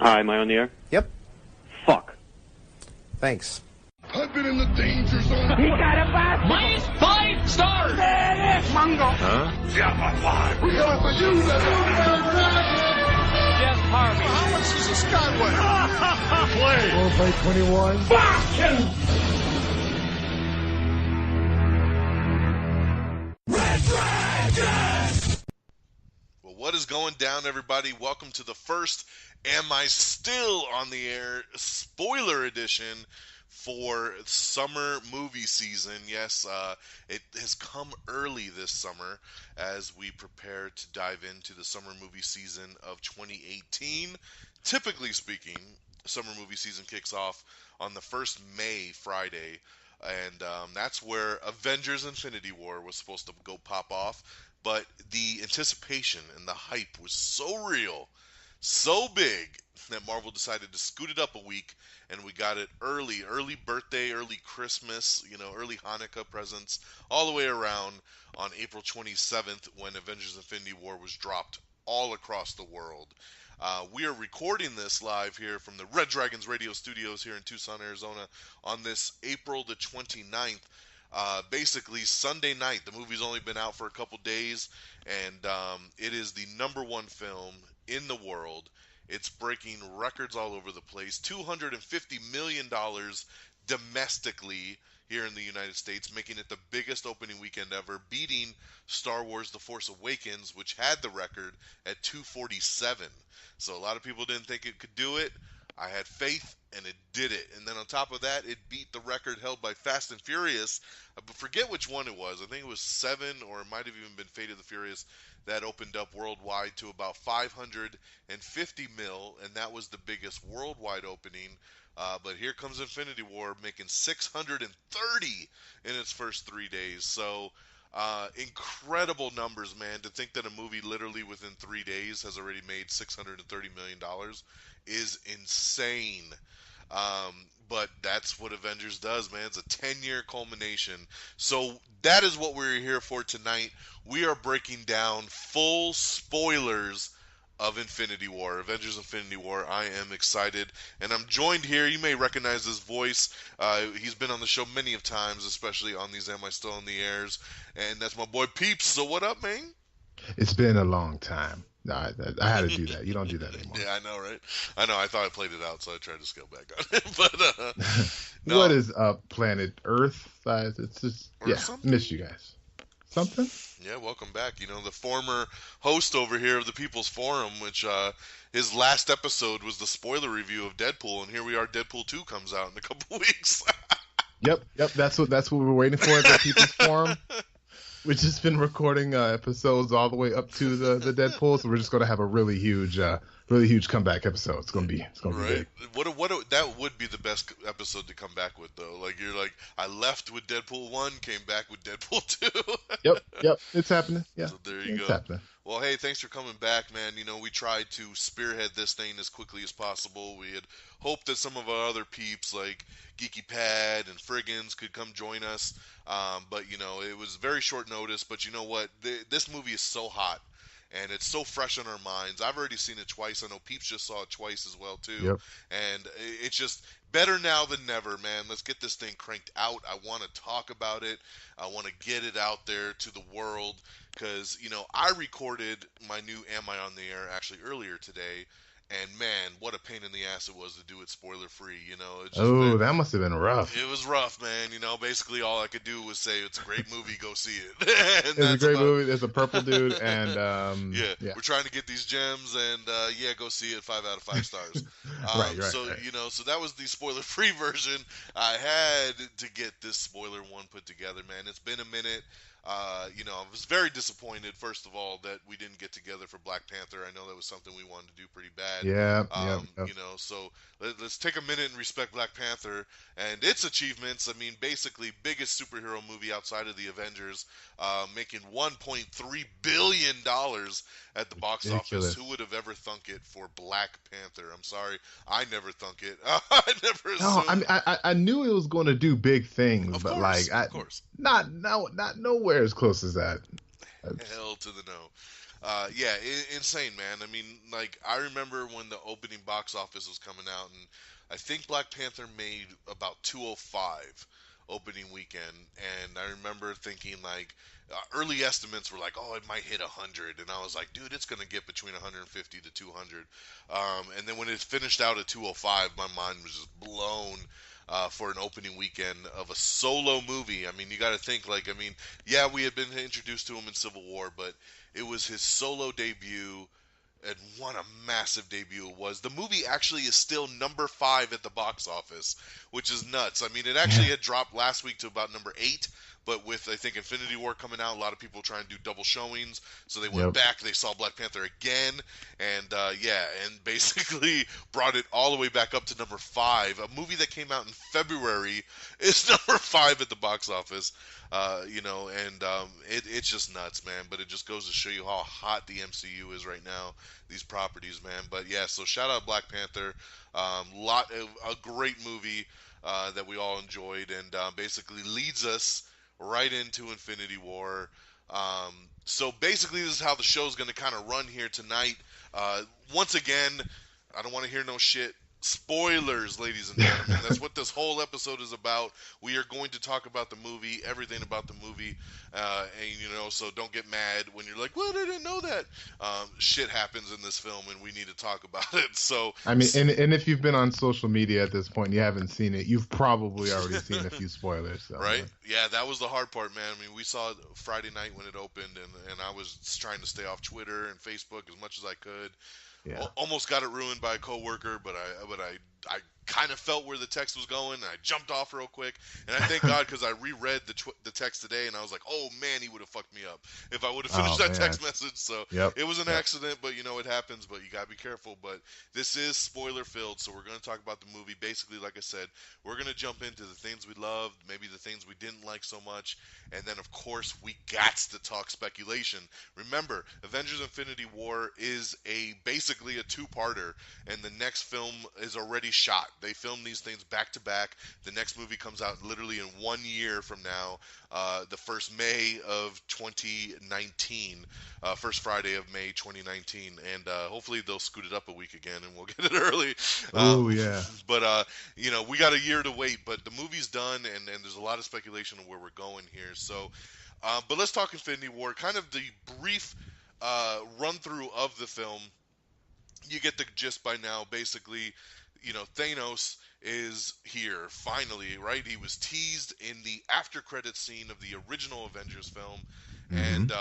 Hi, am I on the air? Yep. Fuck. Thanks. I've been in the danger zone. He got a bath. Minus 5 stars. Mango. Huh? Yeah, we got for you. Jeff Harvey. How much does this guy weigh? Play. We'll play 21. Fuck. Well, what is going down, everybody? Welcome to the first Am I Still on the Air spoiler edition for summer movie season. Yes, it has come early this summer as we prepare to dive into the summer movie season of 2018. Typically speaking, summer movie season kicks off on the first May Friday, and that's where Avengers Infinity War was supposed to go pop off. But the anticipation and the hype was so real, so big, that Marvel decided to scoot it up a week, and we got it early birthday, early Christmas, early Hanukkah presents, all the way around on April 27th when Avengers Infinity War was dropped all across the world. We are recording this live here from the Red Dragons Radio Studios here in Tucson, Arizona on this April the 29th. Basically Sunday night. The movie's only been out for a couple days, and it is the number one film in the world. It's breaking records all over the place. $250 million domestically here in the United States, making it the biggest opening weekend ever, beating Star Wars The Force Awakens, which had the record at 247. So a lot of people didn't think it could do it. I had faith, and it did it. And then on top of that, it beat the record held by Fast and Furious. But forget which one it was. I think it was 7, or it might have even been Fate of the Furious, that opened up worldwide to about 550 mil, and that was the biggest worldwide opening. But here comes Infinity War, making 630 in its first 3 days. So incredible numbers, man. To think that a movie literally within 3 days has already made $630 million is insane. But that's what Avengers does, man. It's a 10-year culmination. So that is what we're here for tonight. We are breaking down full spoilers of Infinity War, Avengers Infinity War. I am excited, and I'm joined here. You may recognize his voice. He's been on the show many of times, especially on these Am I Still on the Airs, and that's my boy Peeps. So what up, man? It's been a long time. No, I had to do that. You don't do that anymore. Yeah, I know, right? I know. I thought I played it out, so I tried to scale back on it. But no. What is up, planet Earth? It's just miss you guys. Something? Yeah, welcome back. The former host over here of the People's Forum, which his last episode was the spoiler review of Deadpool, and here we are. Deadpool 2 comes out in a couple weeks. Yep. That's what we're waiting for at the People's Forum. We've just been recording episodes all the way up to the Deadpool, so we're just gonna have a really huge comeback episode. It's gonna be right. Big. What that would be the best episode to come back with, though. Like you're like, I left with Deadpool 1, came back with Deadpool 2. Yep, it's happening. Yeah, so there you go. Happening. Well, hey, thanks for coming back, man. We tried to spearhead this thing as quickly as possible. We had hoped that some of our other peeps like Geeky Pad and Friggins could come join us. But, it was very short notice. But you know what? This movie is so hot, and it's so fresh on our minds. I've already seen it twice. I know Peeps just saw it twice as well, too. Yep. And it's just better now than never, man. Let's get this thing cranked out. I want to talk about it. I want to get it out there to the world because, I recorded my new Am I on the Air actually earlier today. And man, what a pain in the ass it was to do it spoiler free. That must have been rough. It was rough, man. Basically all I could do was say it's a great movie, go see it. It's a great movie. There's a purple dude, and we're trying to get these gems, and go see it. 5 out of 5 stars. Right. So that was the spoiler free version. I had to get this spoiler one put together, man. It's been a minute. I was very disappointed, first of all, that we didn't get together for Black Panther. I know that was something we wanted to do pretty bad. Yeah. So let's take a minute and respect Black Panther and its achievements. I mean, basically, biggest superhero movie outside of the Avengers, making $1.3 billion at the box office. Who would have ever thunk it for Black Panther? I'm sorry, I never thunk it. I never assumed. No, I knew it was going to do big things, of but course, of course. not nowhere as close as that. Hell to the no. Yeah, insane, man. I mean, like, I remember when the opening box office was coming out, and I think Black Panther made about 205 opening weekend, and I remember thinking, like, early estimates were like, oh, it might hit 100, and I was like, dude, it's gonna get between 150 to 200. And then when it finished out at 205, my mind was just blown. For an opening weekend of a solo movie. I mean, you got to think, like, I mean, yeah, we had been introduced to him in Civil War, but it was his solo debut, and what a massive debut it was. The movie actually is still number 5 at the box office, which is nuts. I mean, it actually had dropped last week to about number 8, but with, I think, Infinity War coming out, a lot of people trying to do double showings, so they went back, they saw Black Panther again, and and basically brought it all the way back up to number 5. A movie that came out in February is number 5 at the box office. It's just nuts, man. But it just goes to show you how hot the MCU is right now, these properties, man. But yeah, so shout out Black Panther. A great movie that we all enjoyed, and basically leads us right into Infinity War. So basically, this is how the show's going to kind of run here tonight. Once again, I don't want to hear no shit. Spoilers, ladies and gentlemen. That's what this whole episode is about. We are going to talk about the movie, everything about the movie, so don't get mad when you're like, "What? I didn't know that." Shit happens in this film, and we need to talk about it. So, I mean, and if you've been on social media at this point, and you haven't seen it, you've probably already seen a few spoilers. So. Right? Yeah, that was the hard part, man. I mean, we saw it Friday night when it opened, and I was trying to stay off Twitter and Facebook as much as I could. Yeah. Almost got it ruined by a coworker, but I kind of felt where the text was going, and I jumped off real quick. And I thank God, because I reread the text today, and I was like, oh man, he would have fucked me up if I would have finished that text message. So it was an accident, but it happens. But you gotta be careful. But this is spoiler filled, so we're gonna talk about the movie. Basically, like I said, we're gonna jump into the things we loved, maybe the things we didn't like so much, and then of course we got to talk speculation. Remember, Avengers: Infinity War is basically a two-parter, and the next film is already shot. They filmed these things back to back. The next movie comes out literally in 1 year from now, the first May of 2019, first Friday of May 2019, and hopefully they'll scoot it up a week again, and we'll get it early. Oh yeah. But we got a year to wait. But the movie's done, and there's a lot of speculation of where we're going here. So, but let's talk Infinity War. Kind of the brief run through of the film. You get the gist by now. Basically, Thanos is here finally, right? He was teased in the after credit scene of the original Avengers film, and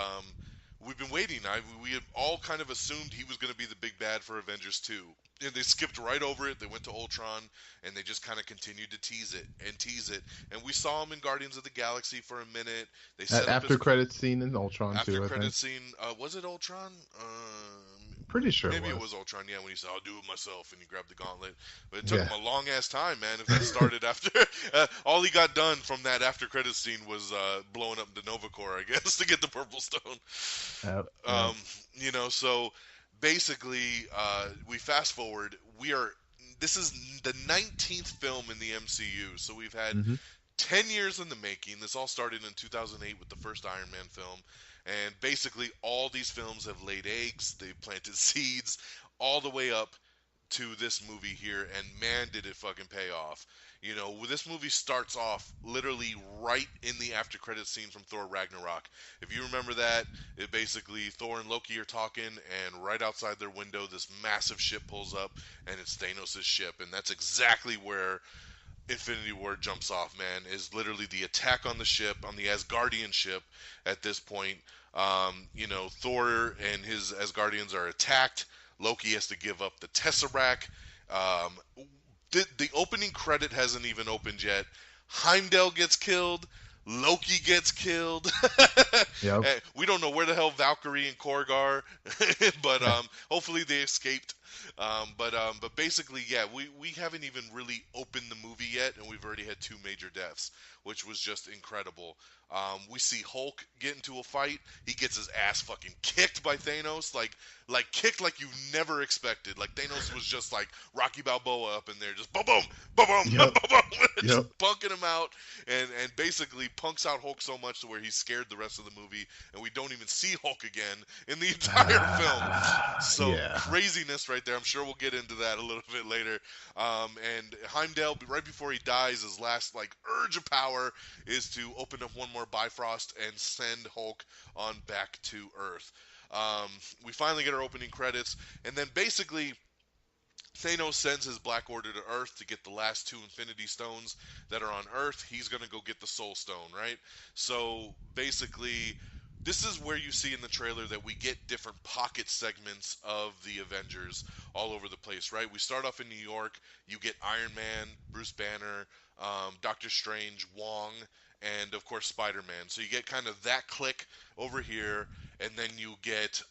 we've been waiting. We had all kind of assumed he was going to be the big bad for Avengers 2. And they skipped right over it. They went to Ultron, and they just kind of continued to tease it. And we saw him in Guardians of the Galaxy for a minute. They set after credit scene in Ultron after too. After credit scene, was it Ultron? Pretty sure maybe it was Ultron. Yeah, when he said, "I'll do it myself," and he grabbed the gauntlet. But it took him a long ass time, man. If that started after, all he got done from that after credit scene was blowing up the Nova Corps, I guess, to get the Purple Stone. So basically, we fast forward. This is the 19th film in the MCU, so we've had 10 years in the making. This all started in 2008 with the first Iron Man film. And basically all these films have laid eggs, they've planted seeds, all the way up to this movie here, and man, did it fucking pay off. This movie starts off literally right in the after credits scene from Thor Ragnarok. If you remember that, it basically, Thor and Loki are talking, and right outside their window, this massive ship pulls up, and it's Thanos' ship, and that's exactly where Infinity War jumps off, man, is literally the attack on the ship, on the Asgardian ship at this point. Thor and his Asgardians are attacked. Loki has to give up the Tesseract. The opening credit hasn't even opened yet. Heimdall gets killed. Loki gets killed. We don't know where the hell Valkyrie and Korg are, but hopefully they escaped. But basically, yeah, we haven't even really opened the movie yet, and we've already had two major deaths, which was just incredible. We see Hulk get into a fight. He gets his ass fucking kicked by Thanos, like kicked like you never expected. Like Thanos was just like Rocky Balboa up in there, just boom, boom, boom, boom, Yep. boom, boom, just Yep. punking him out, and basically punks out Hulk so much to where he's scared the rest of the movie, and we don't even see Hulk again in the entire film. So Yeah. craziness right there. I'm sure we'll get into that a little bit later. And Heimdall, right before he dies, his last like urge of power is to open up one more Bifrost and send Hulk on back to Earth. We finally get our opening credits, and then basically Thanos sends his Black Order to Earth to get the last two Infinity Stones that are on Earth. He's going to go get the Soul Stone, right? So basically, this is where you see in the trailer that we get different pocket segments of the Avengers all over the place, right? We start off in New York. You get Iron Man, Bruce Banner, Doctor Strange, Wong, and of course Spider-Man. So you get kind of that clique over here, and then you get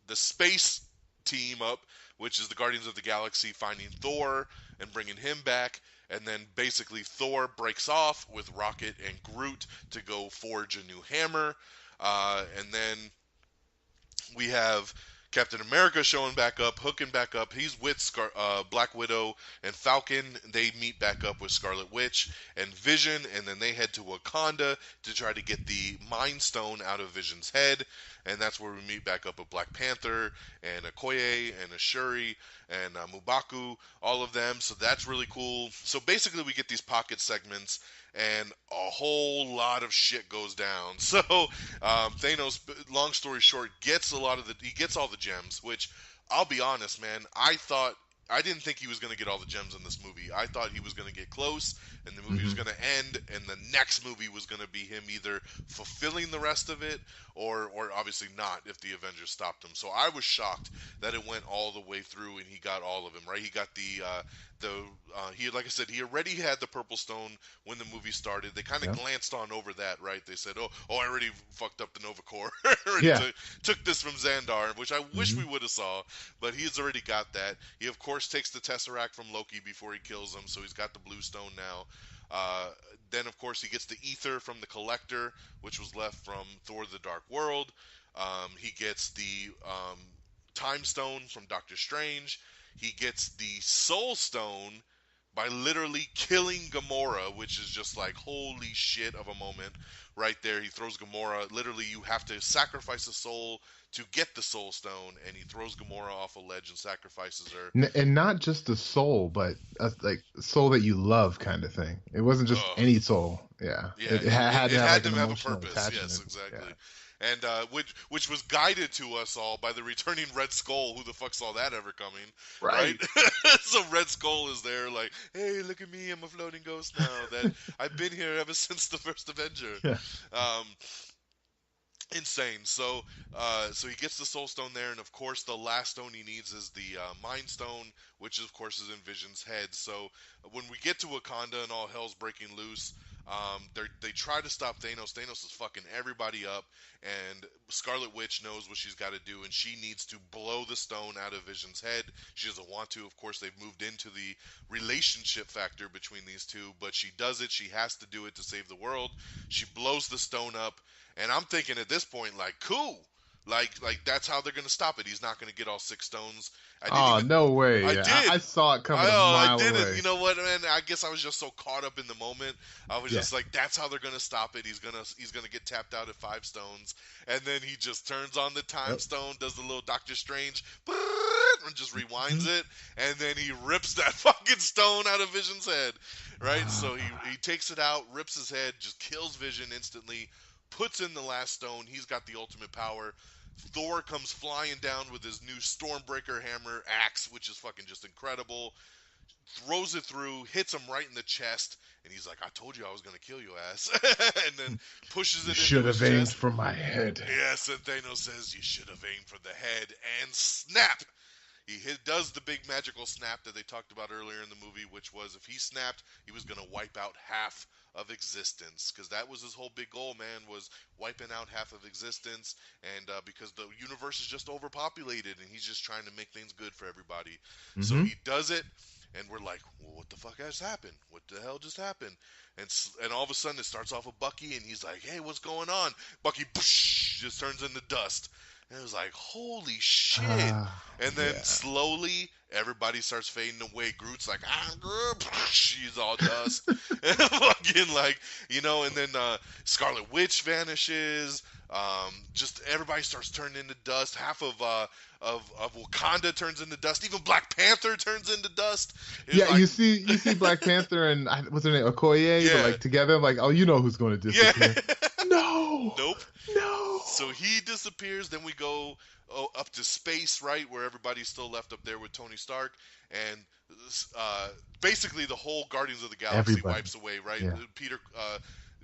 the space team up, which is the Guardians of the Galaxy finding Thor and bringing him back. And then basically Thor breaks off with Rocket and Groot to go forge a new hammer. And then we have Captain America showing back up, hooking back up. He's with Black Widow and Falcon. They meet back up with Scarlet Witch and Vision, and then they head to Wakanda to try to get the Mind Stone out of Vision's head. And that's where we meet back up with Black Panther and Okoye and Ashuri and M'Baku, all of them. So that's really cool. So basically we get these pocket segments, and a whole lot of shit goes down. So Thanos, long story short, gets he gets all the gems, which I'll be honest, man, I didn't think he was going to get all the gems in this movie. I thought he was going to get close, and the movie was going to end, and the next movie was going to be him either fulfilling the rest of it, or obviously not if the Avengers stopped him. So I was shocked that it went all the way through, and he got all of them, right? He got he, like I said, he already had the Purple Stone when the movie started. They kind of glanced on over that, right? They said, oh, I already fucked up the Nova Corps. Took this from Xandar, which I wish we would have saw, but he's already got that. He, of course, takes the Tesseract from Loki before he kills him, so he's got the Blue Stone now. Then, of course, he gets the Ether from the Collector, which was left from Thor the Dark World. He gets the Time Stone from Doctor Strange. He gets the Soul Stone by literally killing Gamora, which is just like holy shit of a moment right there. He throws Gamora. Literally, you have to sacrifice a soul to get the Soul Stone, and he throws Gamora off a ledge and sacrifices her. And not just the soul, but like soul that you love, kind of thing. It wasn't just any soul. Yeah, Yeah, it had to have, like, have a emotional purpose. attachment. Yes, exactly. Yeah. And which was guided to us all by the returning Red Skull. Who the fuck saw that ever coming? Right. So Red Skull is there, like, hey, look at me, I'm a floating ghost now. That I've been here ever since the first Avenger. Yeah. Insane. So he gets the Soul Stone there, and of course the last stone he needs is the Mind Stone, which of course is in Vision's head. So when we get to Wakanda and all hell's breaking loose, they try to stop Thanos. Thanos is fucking everybody up, and Scarlet Witch knows what she's got to do, and she needs to blow the stone out of Vision's head. She doesn't want to. Of course, they've moved into the relationship factor between these two, but she does it. She has to do it to save the world. She blows the stone up, and I'm thinking at this point, like, cool. Like that's how they're going to stop it. He's not going to get all 6 stones. No way. I Yeah. did. I saw it coming a mile I didn't. away. You know what, man? I guess I was just so caught up in the moment. I was just like, that's how they're gonna stop it. He's gonna get tapped out at 5 stones, and then he just turns on the Time Stone, does the little Doctor Strange, and just rewinds it, and then he rips that fucking stone out of Vision's head. Right? So he takes it out, rips his head, just kills Vision instantly, puts in the last stone. He's got the ultimate power. Thor comes flying down with his new Stormbreaker hammer axe, which is fucking just incredible. Throws it through, hits him right in the chest, and he's like, I told you I was going to kill you, ass. And then pushes it into Should his have aimed chest. for my head. Yes, and Thanos says, you should have aimed for the head, and snap! does the big magical snap that they talked about earlier in the movie, which was if he snapped, he was going to wipe out half of existence, because that was his whole big goal, man, was wiping out half of existence, and because the universe is just overpopulated, and he's just trying to make things good for everybody. So he does it, and we're like, well, what the fuck has happened? What the hell just happened? And all of a sudden it starts off with Bucky, and he's like, hey, what's going on? Bucky just turns into dust. And it was like, holy shit. And then slowly everybody starts fading away. Groot's like, I'm Groot. She's all dust. And fucking like, and then Scarlet Witch vanishes. Just everybody starts turning into dust. Half of Wakanda turns into dust. Even Black Panther turns into dust. Like, you see Black Panther and what's her name, Okoye, but like together, like, oh, you know who's going to disappear. No. Nope. No. So he disappears. Then we go up to space, right, where everybody's still left up there with Tony Stark, and basically the whole Guardians of the Galaxy wipes away, right? Yeah. Peter,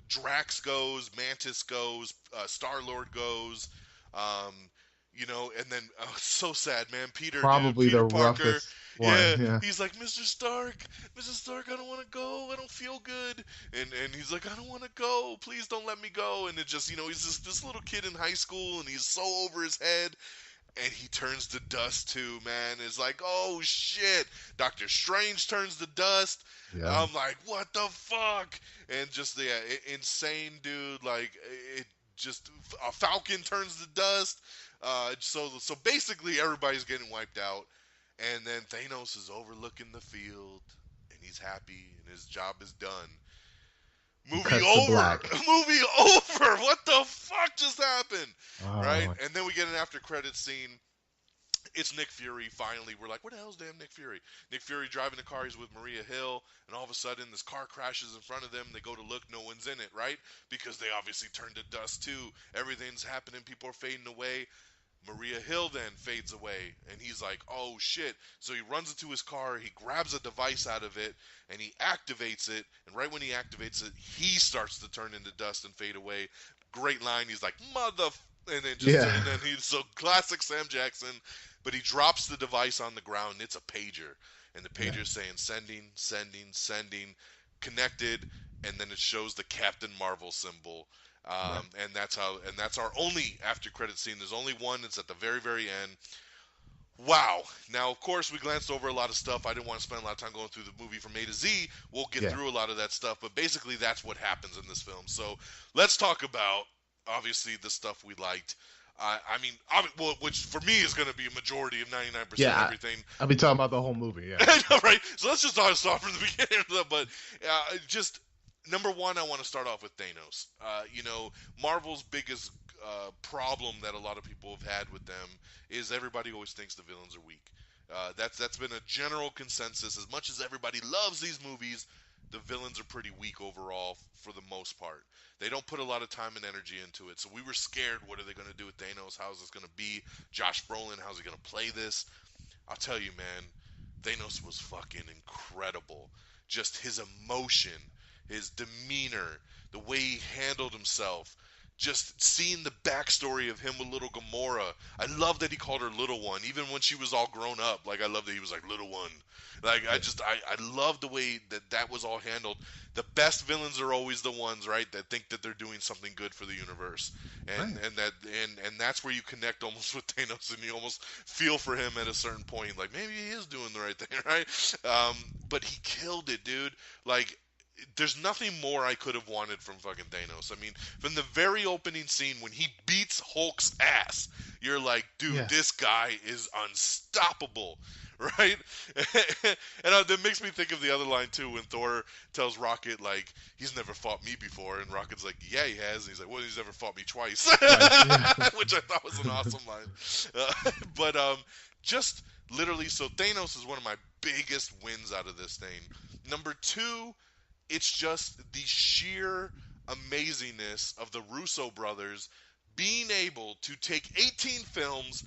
Drax goes, Mantis goes, Star-Lord goes, and then so sad, man. Peter probably Peter the Parker, roughest one. Yeah. He's like, Mr. Stark, I don't want to go. I don't feel good. And he's like, I don't want to go. Please don't let me go. And it just, he's this little kid in high school, and he's so over his head. And he turns to dust too, man. It's like, oh shit. Doctor Strange turns to dust. Yeah. I'm like, what the fuck? And just insane dude. Like, it just Falcon turns to dust. So basically everybody's getting wiped out, and then Thanos is overlooking the field, and he's happy, and his job is done. Movie over. Movie over. What the fuck just happened? Right? And then we get an after credits scene. It's Nick Fury, finally. We're like, what the hell's damn Nick Fury? Nick Fury driving the car, he's with Maria Hill, and all of a sudden this car crashes in front of them. They go to look, no one's in it, right? Because they obviously turned to dust too. Everything's happening, people are fading away. Maria Hill then fades away, and he's like, oh shit. So he runs into his car, he grabs a device out of it, and he activates it, and right when he activates it, he starts to turn into dust and fade away. Great line, he's like, and then he's so classic Sam Jackson, but he drops the device on the ground, and it's a pager, and the pager's saying sending, connected, and then it shows the Captain Marvel symbol. And that's our only after credit scene. There's only one. It's at the very, very end. Wow. Now, of course, we glanced over a lot of stuff. I didn't want to spend a lot of time going through the movie from A to Z. We'll get through a lot of that stuff, but basically that's what happens in this film. So let's talk about, obviously, the stuff we liked. Which for me is going to be a majority of 99% of everything. I'll be talking about the whole movie, yeah. Right? So let's just start from the beginning. But just... Number one, I want to start off with Thanos. Marvel's biggest problem that a lot of people have had with them is everybody always thinks the villains are weak. That's been a general consensus. As much as everybody loves these movies, the villains are pretty weak overall for the most part. They don't put a lot of time and energy into it. So we were scared, what are they going to do with Thanos? How is this going to be? Josh Brolin, how's he going to play this? I'll tell you, man, Thanos was fucking incredible. Just his emotion, his demeanor, the way he handled himself, just seeing the backstory of him with little Gamora. I love that he called her Little One, even when she was all grown up. Like, I love that he was like, Little One. Like, I love the way that was all handled. The best villains are always the ones, right, that think that they're doing something good for the universe. And that's where you connect almost with Thanos, and you almost feel for him at a certain point. Like, maybe he is doing the right thing, right? But he killed it, dude. Like, there's nothing more I could have wanted from fucking Thanos. I mean, from the very opening scene when he beats Hulk's ass, you're like, dude, this guy is unstoppable, right? And that makes me think of the other line too, when Thor tells Rocket, like, he's never fought me before, and Rocket's like, yeah, he has, and he's like, well, he's never fought me twice, which I thought was an awesome line. But just literally, so Thanos is one of my biggest wins out of this thing. Number two, it's just the sheer amazingness of the Russo brothers being able to take 18 films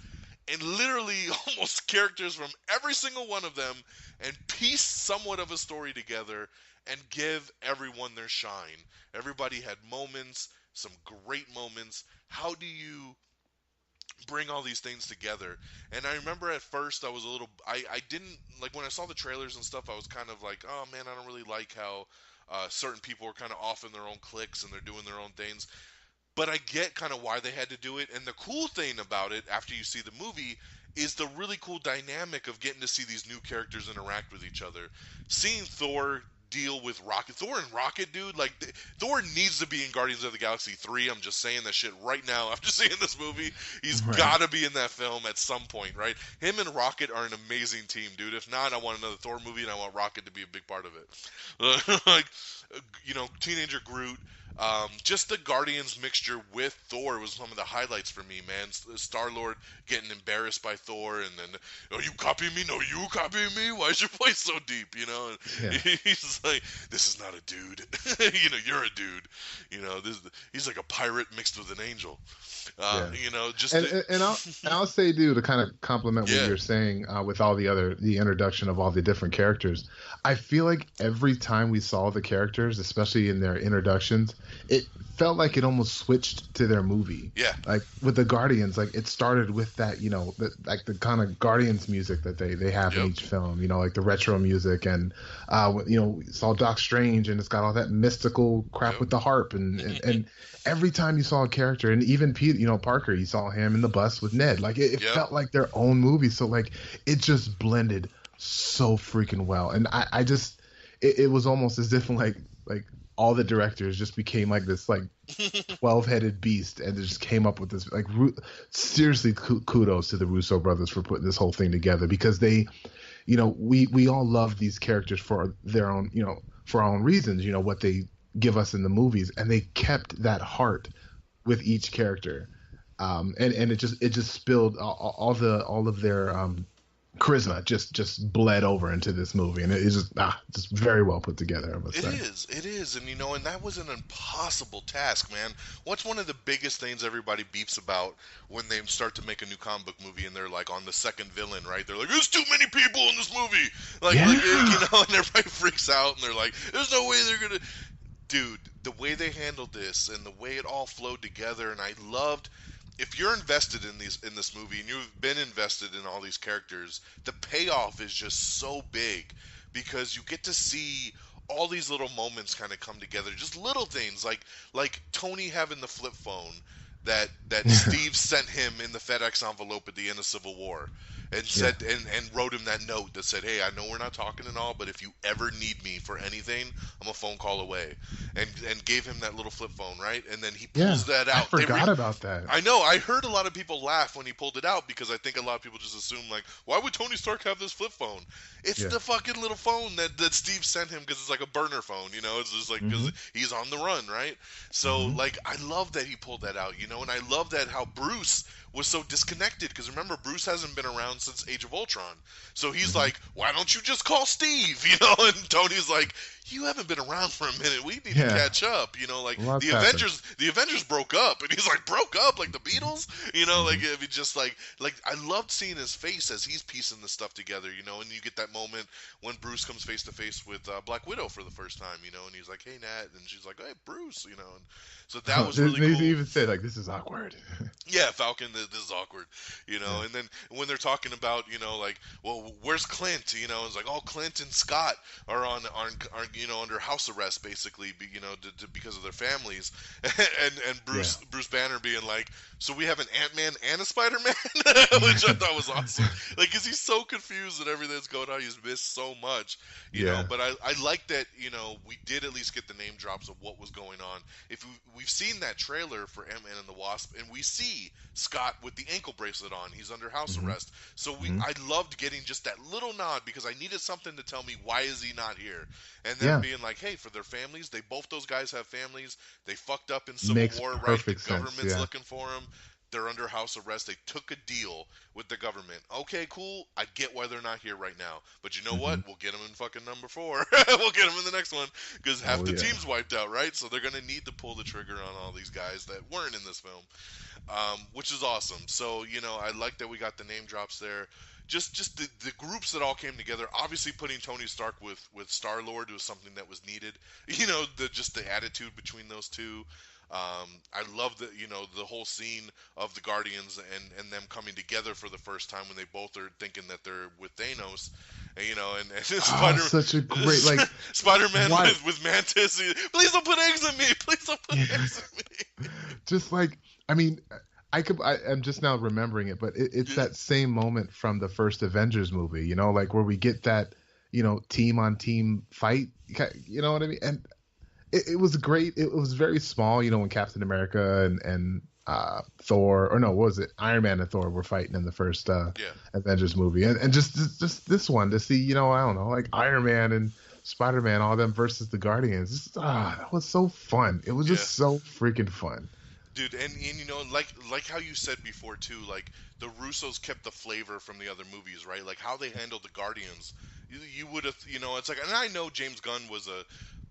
and literally almost characters from every single one of them and piece somewhat of a story together and give everyone their shine. Everybody had moments, some great moments. How do you bring all these things together. And I remember at first I was a little, I didn't, like when I saw the trailers and stuff, I was kind of like, oh man, I don't really like how certain people are kind of off in their own cliques and they're doing their own things. But I get kind of why they had to do it. And the cool thing about it, after you see the movie, is the really cool dynamic of getting to see these new characters interact with each other. Seeing Thor deal with Rocket. Thor and Rocket, dude. Like, Thor needs to be in Guardians of the Galaxy 3. I'm just saying that shit right now after seeing this movie. He's got to be in that film at some point, right? Him and Rocket are an amazing team, dude. If not, I want another Thor movie, and I want Rocket to be a big part of it. Like, Teenager Groot. Just the Guardians mixture with Thor was some of the highlights for me, man. Star-Lord getting embarrassed by Thor, and then, oh, you copying me? No, you copying me? Why is your voice so deep? And he's like, this is not a dude. You're a dude. He's like a pirate mixed with an angel. I'll say, dude, to kind of compliment what you're saying with all the introduction of all the different characters. I feel like every time we saw the characters, especially in their introductions, it felt like it almost switched to their movie. Yeah. Like with the Guardians, like it started with that, the kind of Guardians music that they have in each film, like the retro music, and we saw Doc Strange and it's got all that mystical crap with the harp and every time you saw a character, and even Pete, Parker, you saw him in the bus with Ned. Like it felt like their own movie. So like it just blended so freaking well. And I just it was almost as if like all the directors just became like this like 12-headed beast, and they just came up with this like seriously kudos to the Russo brothers for putting this whole thing together, because they, we all love these characters for their own, for our own reasons, what they give us in the movies, and they kept that heart with each character, and it just spilled all of their charisma just bled over into this movie, and it's just very well put together, I must say. It is, and and that was an impossible task, man. What's one of the biggest things everybody beeps about when they start to make a new comic book movie and they're like on the second villain, right? They're like, there's too many people in this movie, and everybody freaks out and they're like, there's no way they're gonna. Dude, the way they handled this and the way it all flowed together, and I loved. If you're invested in this movie and you've been invested in all these characters, the payoff is just so big, because you get to see all these little moments kind of come together. Just little things like Tony having the flip phone that Steve sent him in the FedEx envelope at the end of Civil War, and said and wrote him that note that said, hey, I know we're not talking and all, but if you ever need me for anything, I'm a phone call away, and gave him that little flip phone, right? And then he pulls that out. I forgot about that. I know. I heard a lot of people laugh when he pulled it out, because I think a lot of people just assume, like, why would Tony Stark have this flip phone? It's the fucking little phone that Steve sent him, because it's like a burner phone, It's just like, because he's on the run, right? So, like, I love that he pulled that out, and I love that how Bruce was so disconnected, because remember, Bruce hasn't been around since Age of Ultron. So he's like, why don't you just call Steve? And Tony's like, you haven't been around for a minute. We need to catch up. Like the Avengers broke up, and he's like, broke up like the Beatles. Like it was just like I loved seeing his face as he's piecing this stuff together. And you get that moment when Bruce comes face to face with Black Widow for the first time. And he's like, hey Nat, and she's like, hey Bruce. And so that was really cool. They even say like, this is awkward. Yeah, Falcon, this is awkward. And then when they're talking about, like, well, where's Clint? It's like, oh, Clint and Scott are on under house arrest, basically, because of their families, and Bruce Banner being like, so we have an Ant-Man and a Spider-Man, which I thought was awesome, like, because he's so confused at everything that's going on, he's missed so much, you know. But I like that, we did at least get the name drops of what was going on. If we've seen that trailer for Ant-Man and the Wasp, and we see Scott with the ankle bracelet on, he's under house arrest. So I loved getting just that little nod, because I needed something to tell me, why is he not here? And then being like, hey, for their families, both those guys have families. They fucked up in Civil War, right? The government's looking for them. They're under house arrest. They took a deal with the government. Okay, cool. I get why they're not here right now. But you know what? We'll get them in fucking number 4. We'll get them in the next one, because half the team's wiped out, right? So they're going to need to pull the trigger on all these guys that weren't in this film, which is awesome. So, I like that we got the name drops there. just the groups that all came together. Obviously, putting Tony Stark with Star Lord was something that was needed. Just the attitude between those two. I love the whole scene of the Guardians and them coming together for the first time when they both are thinking that they're with Thanos, and Such a great Spider-Man with Mantis. Please don't put eggs in me. Please don't put eggs in me. Just like, I mean, I'm just now remembering it, but it's that same moment from the first Avengers movie, like where we get that, team on team fight. You know what I mean? And it was great. It was very small, when Captain America and Thor, or no, what was it? Iron Man and Thor were fighting in the first Avengers movie, and just this one to see, I don't know, like Iron Man and Spider-Man, all them versus the Guardians. That was so fun. It was just so freaking fun. Dude, and like how you said before too, like the Russos kept the flavor from the other movies, right? Like how they handled the Guardians. You would have, it's like, and I know James Gunn was a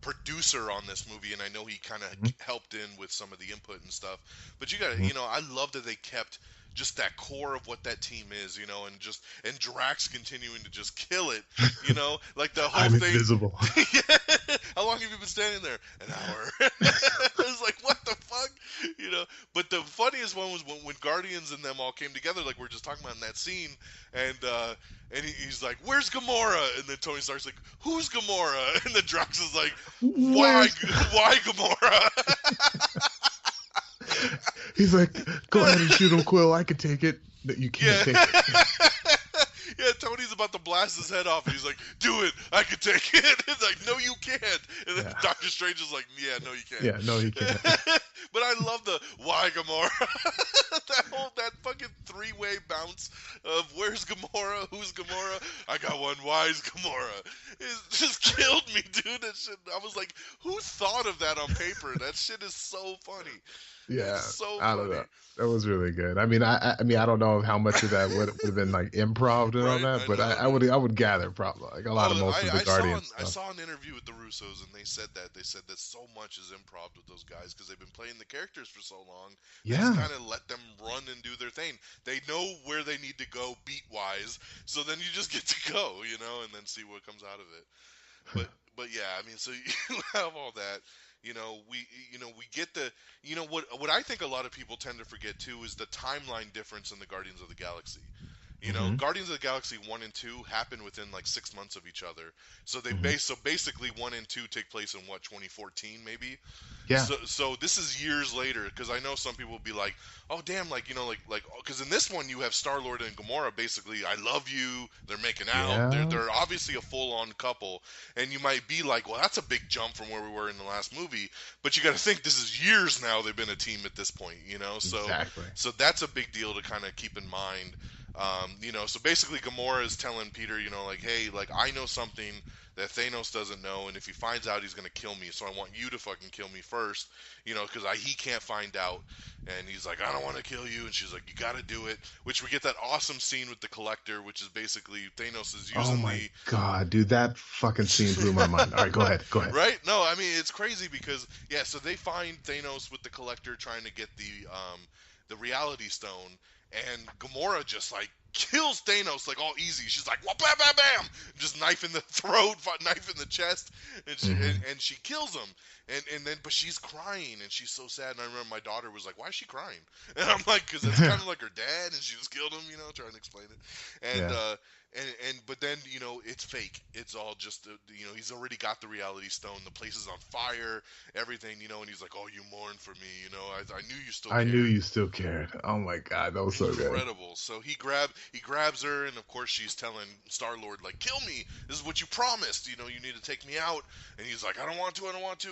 producer on this movie, and I know he kind of helped in with some of the input and stuff. But you got to, I love that they kept just that core of what that team is, and Drax continuing to just kill it, like the whole I'm thing. invisible. Yeah. How long have you been standing there? An hour. It's like, what the fuck, But the funniest one was when Guardians and them all came together, like we are just talking about in that scene, and he's like, "Where's Gamora?" And then Tony Stark's like, "Who's Gamora?" And then Drax is like, "Why Gamora?" He's like, "Go ahead and shoot him, Quill. I can take it." No, you can't take it. Yeah, Tony's about to blast his head off, and he's like, "Do it, I can take it." It's like, "No, you can't." And then Doctor Strange is like, "Yeah, no, you can't." Yeah, no, you can't. But I love the "Why Gamora?" that fucking three-way bounce of "Where's Gamora? Who's Gamora? I got one. Why's Gamora?" It just killed me, dude. That shit. I was like, "Who thought of that on paper?" That shit is so funny. Yeah, so I don't know. That was really good. I mean, I don't know how much of that would have been like improv and all that, but I would gather probably like a lot of most of the Guardians. I saw an interview with the Russos, and they said that so much is improv with those guys because they've been playing the characters for so long. They just kind of let them run and do their thing. They know where they need to go beat wise, so then you just get to go, and then see what comes out of it. But yeah, I mean, so you have all that. We get the, what I think a lot of people tend to forget too is the timeline difference in the Guardians of the Galaxy. Guardians of the Galaxy 1 and 2 happen within like 6 months of each other. So they basically 1 and 2 take place in 2014 maybe. Yeah. So this is years later, because I know some people will be like, "Oh damn, because in this one you have Star-Lord and Gamora basically, I love you, they're making out, they're obviously a full-on couple," and you might be like, "Well, that's a big jump from where we were in the last movie," but you got to think this is years now they've been a team at this point, So Exactly. So that's a big deal to kind of keep in mind. So basically Gamora is telling Peter, "Hey, I know something that Thanos doesn't know, and if he finds out, he's going to kill me, so I want you to fucking kill me first, because he can't find out." And he's like, "I don't want to kill you," and she's like, "You got to do it," which we get that awesome scene with the Collector, which is basically Thanos is using Oh my god, dude, that fucking scene blew my mind. All right, go ahead. Right? No, I mean, it's crazy because, so they find Thanos with the Collector trying to get the Reality Stone, and Gamora just kills Thanos all easy. She's like, "Well, bam, bam, bam!" Just knife in the throat, knife in the chest, and she kills him. And then, but she's crying and she's so sad. And I remember my daughter was like, "Why is she crying?" And I'm like, "Because it's kind of like her dad, and she just killed him," trying to explain it. And but then it's fake. It's all just he's already got the Reality Stone. The place is on fire, everything, and he's like, "Oh, you mourn for me, I knew you still cared." I knew you still cared. Oh my god, that was so good. Incredible. So he grabs her, and of course she's telling Star-Lord "Kill me. This is what you promised. You need to take me out." And he's like, I don't want to.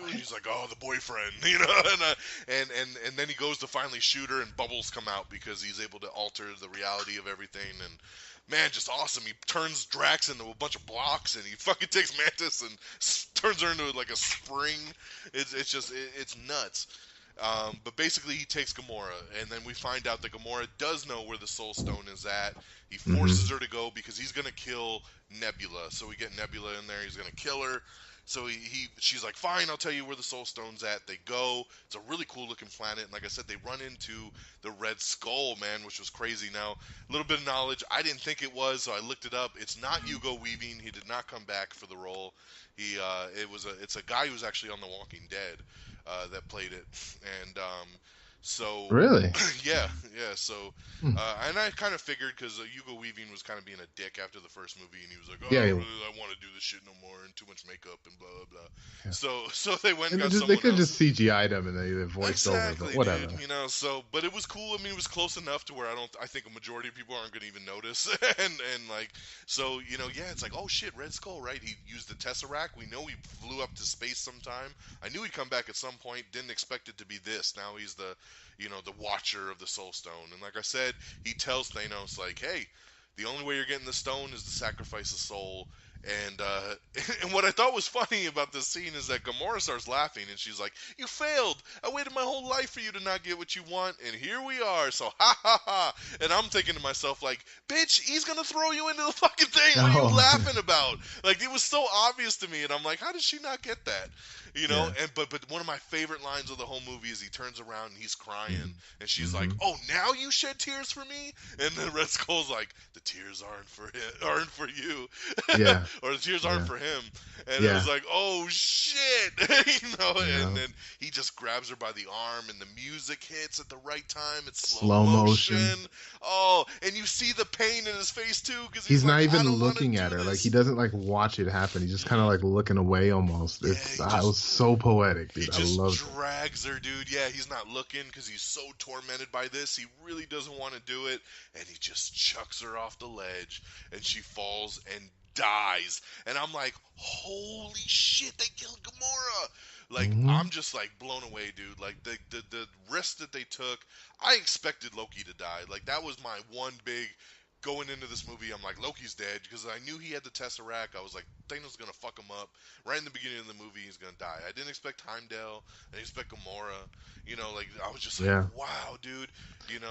And he's like, "Oh, the boyfriend," and then he goes to finally shoot her, and bubbles come out because he's able to alter the reality of everything. And man, just awesome. He turns Drax into a bunch of blocks, and he fucking takes Mantis and turns her into a spring. It's nuts. But basically he takes Gamora, and then we find out that Gamora does know where the Soul Stone is at. He forces her to go because he's going to kill Nebula. So we get Nebula in there. He's going to kill her. So she's like, fine, I'll tell you where the Soul Stone's at. They go. It's a really cool looking planet. And like I said, they run into the Red Skull, man, which was crazy. Now, a little bit of knowledge. I didn't think it was, so I looked it up. It's not Hugo Weaving. He did not come back for the role. It's a guy who was actually on The Walking Dead that played it. And so Really? yeah. So, and I kind of figured because Hugo Weaving was kind of being a dick after the first movie, and he was like, "Oh, Yeah, I want to do this shit no more, and too much makeup and blah blah blah." Yeah. So they went and got they could someone just CGI'd him and they voiced exactly, over, but whatever. dude, so, but it was cool. I mean, it was close enough to where I think a majority of people aren't going to even notice, and like, so yeah, it's like, oh shit, Red Skull, right? He used the Tesseract. We know he flew up to space sometime. I knew he'd come back at some point. Didn't expect it to be this. Now he's the watcher of the Soul Stone. And like I said, he tells Thanos, like, hey, the only way you're getting the stone is to sacrifice a soul. And and what I thought was funny about this scene is that Gamora starts laughing, and she's like, you failed. I waited my whole life for you to not get what you want, and here we are. So, ha, ha, ha. And I'm thinking to myself, like, bitch, he's going to throw you into the fucking thing. What are you laughing about? Like, it was so obvious to me, and I'm like, how did she not get that? Yeah. And but one of my favorite lines of the whole movie is he turns around and he's crying, and she's like, "Oh, now you shed tears for me?" And then Red Skull's like, "The tears aren't for you, Yeah. or the tears aren't for him." And it was like, "Oh shit," And then he just grabs her by the arm, and the music hits at the right time. It's slow motion. Oh, and you see the pain in his face too, because he's like, not even looking at her. this. Like he doesn't like watch it happen. He's just kind of like looking away almost. It was so poetic, dude. He I love just drags her, dude. Yeah, he's not looking because he's so tormented by this. He really doesn't want to do it, and he just chucks her off the ledge, and she falls and dies. And I'm like, holy shit, they killed Gamora. Like, I'm just like blown away, dude. Like the risk that they took. I expected Loki to die. Like that was my one big. Going into this movie, I'm like, Loki's dead, because I knew he had the Tesseract. I was like, Thanos is going to fuck him up. Right in the beginning of the movie, he's going to die. I didn't expect Heimdall. I didn't expect Gamora. Like, I was just like, wow, dude. And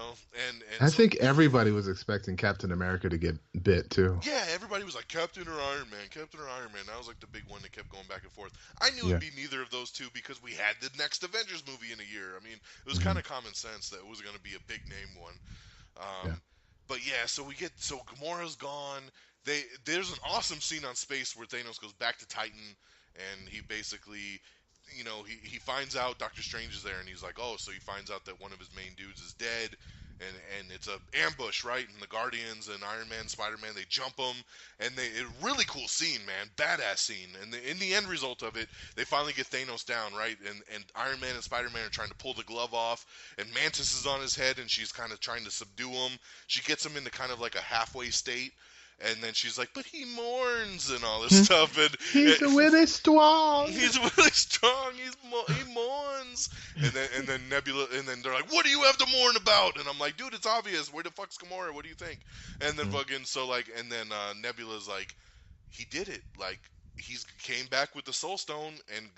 I so, think everybody was expecting Captain America to get bit, too. yeah, everybody was like, Captain or Iron Man, Captain or Iron Man. That was like the big one that kept going back and forth. I knew it'd be neither of those two because we had the next Avengers movie in a year. I mean, it was kind of common sense that it was going to be a big name one. But yeah, so Gamora's gone. There's an awesome scene on space where Thanos goes back to Titan, and he basically, he finds out Doctor Strange is there, and he's like, oh, so he finds out that one of his main dudes is dead, and it's a ambush, right? And the Guardians and Iron Man, Spider-Man, they jump him, and a really cool scene, man, badass scene. And in the end result of it, they finally get Thanos down, right? And Iron Man and Spider-Man are trying to pull the glove off, and Mantis is on his head, and she's kind of trying to subdue him. She gets him into kind of like a halfway state. And then she's like, but he mourns and all this stuff. And he's really strong. He's really strong. He mourns. And then Nebula, and then they're like, what do you have to mourn about? And I'm like, dude, it's obvious. Where the fuck's Gamora? What do you think? And then fucking, so like, and then Nebula's like, he did it. Like, he's came back with the Soul Stone, and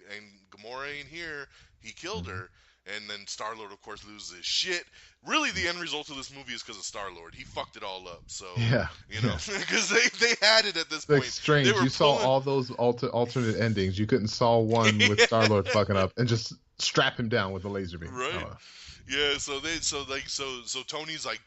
Gamora ain't here. He killed her. And then Star-Lord, of course, loses his shit. Really, the end result of this movie is because of Star-Lord. He fucked it all up. So, because they had it at this point. It's strange. You saw all those alternate endings. You couldn't saw one with Star-Lord fucking up and just strap him down with a laser beam. Right. Yeah. So Tony's like,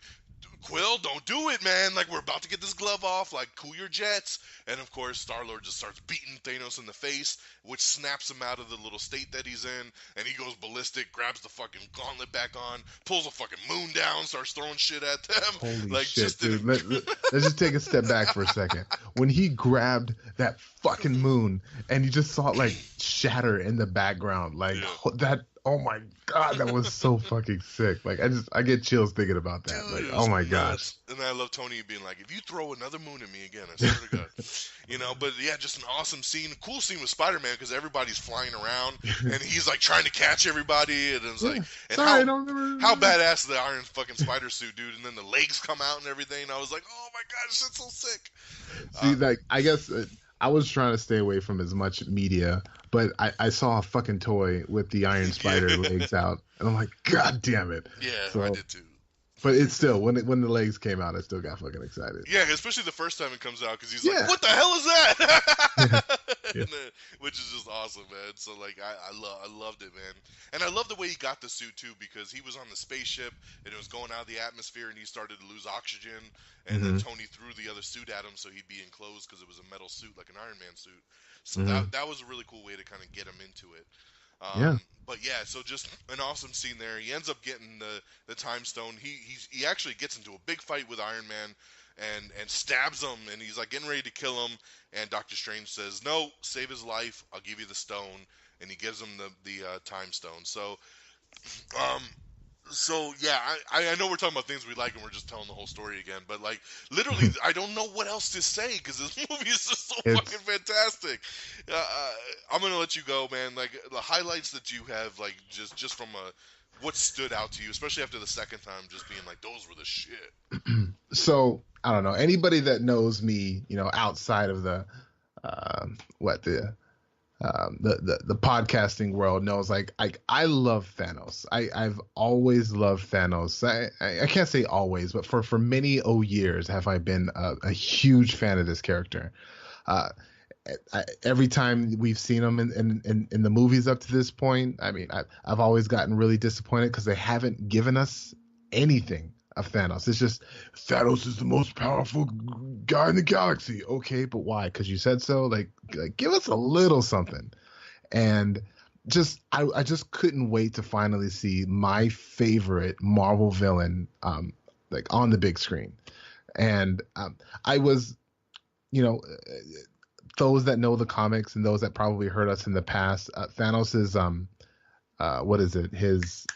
Quill, don't do it, man. Like, we're about to get this glove off. Like, cool your jets. And, of course, Star-Lord just starts beating Thanos in the face, which snaps him out of the little state that he's in. And he goes ballistic, grabs the fucking gauntlet back on, pulls a fucking moon down, starts throwing shit at them. Holy like, shit, dude. Let's just take a step back for a second. When he grabbed that fucking moon and you just saw it, like, shatter in the background, like, that... Oh my god, that was so fucking sick. Like I get chills thinking about that. Dude, like, oh my gosh. And I love Tony being like, if you throw another moon at me again, I swear to God. But yeah, just an awesome scene. Cool scene with Spider-Man because everybody's flying around and he's like trying to catch everybody, and it's like, and how badass is the iron fucking spider suit, dude? And then the legs come out and everything. I was like, oh my god, this shit's so sick. See, like, I guess I was trying to stay away from as much media, but I saw a fucking toy with the Iron Spider legs out, and I'm like, God damn it. Yeah, so, I did too. But it's still, when the legs came out, I still got fucking excited. Yeah, especially the first time it comes out, because he's like, what the hell is that? which is just awesome, man. So like I loved it, man. And I love the way he got the suit too, because he was on the spaceship and it was going out of the atmosphere and he started to lose oxygen, and then Tony threw the other suit at him so he'd be enclosed because it was a metal suit like an Iron Man suit. So that was a really cool way to kind of get him into it. But yeah, so just an awesome scene there. He ends up getting the time stone. He actually gets into a big fight with Iron Man and stabs him, and he's like getting ready to kill him. And Doctor Strange says, "No, save his life. I'll give you the stone." And he gives him the time stone. So yeah, I know we're talking about things we like and we're just telling the whole story again, but like literally, I don't know what else to say because this movie is just so fucking fantastic. I'm gonna let you go, man. Like the highlights that you have, like just from what stood out to you, especially after the second time, just being like those were the shit. So I don't know, anybody that knows me, outside of the podcasting world knows like I love Thanos. I've always loved Thanos. I can't say always, but for many years have I been a huge fan of this character. Every time we've seen him in the movies up to this point, I mean, I've always gotten really disappointed because they haven't given us anything of Thanos. It's just Thanos is the most powerful guy in the galaxy. Okay, but why? Because you said so. Like give us a little something. And I just couldn't wait to finally see my favorite Marvel villain like on the big screen. And I was, those that know the comics and those that probably heard us in the past, Thanos is his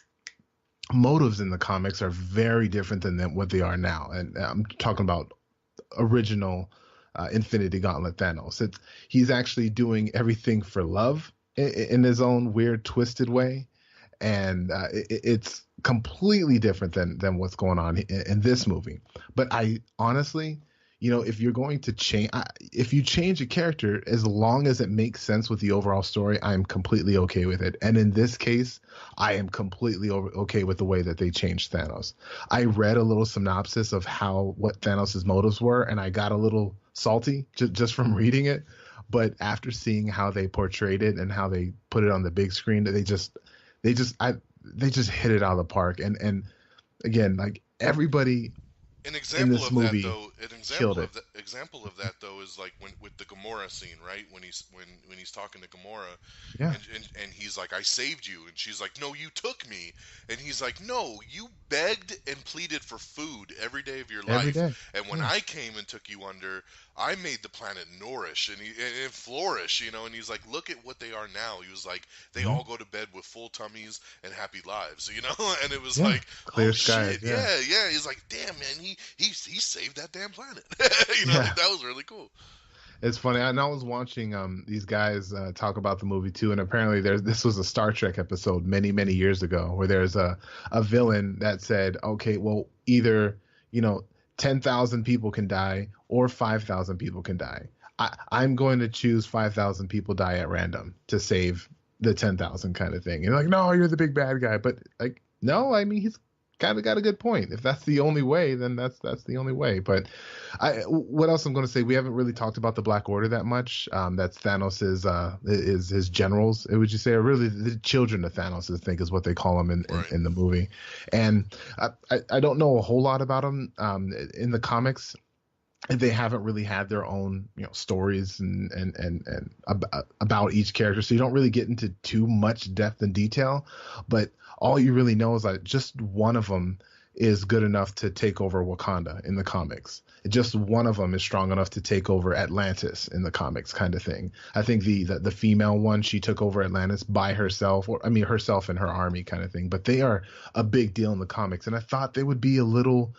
motives in the comics are very different than what they are now. And I'm talking about original Infinity Gauntlet Thanos. He's actually doing everything for love in his own weird, twisted way. And it's completely different than what's going on in this movie. But I honestly, if you're going to change, if you change a character, as long as it makes sense with the overall story, I'm completely okay with it. And in this case, I am completely okay with the way that they changed Thanos. I read a little synopsis of what Thanos' motives were, and I got a little salty just from reading it. But after seeing how they portrayed it and how they put it on the big screen, they just hit it out of the park. And again, like everybody. An example of movie that, though. Example of that, though, is like with the Gamora scene, right? When he's talking to Gamora, yeah, and he's like, "I saved you," and she's like, "No, you took me," and he's like, "No, you begged and pleaded for food every day of your life, and when I came and took you under, I made the planet nourish and flourish, And he's like, "Look at what they are now." He was like, "They all go to bed with full tummies and happy lives," And it was like, clear oh, skies, shit, yeah. He's like, "Damn, man, he saved that damn planet." That was really cool. It's funny. I was watching these guys talk about the movie too, and apparently this was a Star Trek episode many, many years ago where there's a villain that said, okay, well, either 10,000 people can die or 5,000 people can die. I'm going to choose 5,000 people die at random to save the 10,000 kind of thing. And like, no, you're the big bad guy, but like, no, I mean, he's kind of got a good point. If that's the only way, then that's the only way. But what else I'm going to say? We haven't really talked about the Black Order that much. That's Thanos's is his generals. Would you say, or really the children of Thanos? I think is what they call them in the movie. And I don't know a whole lot about them in the comics. They haven't really had their own stories and about each character, so you don't really get into too much depth and detail. But all you really know is that just one of them is good enough to take over Wakanda in the comics. Just one of them is strong enough to take over Atlantis in the comics, kind of thing. I think the female one, she took over Atlantis by herself, herself and her army, kind of thing. But they are a big deal in the comics, and I thought they would be a little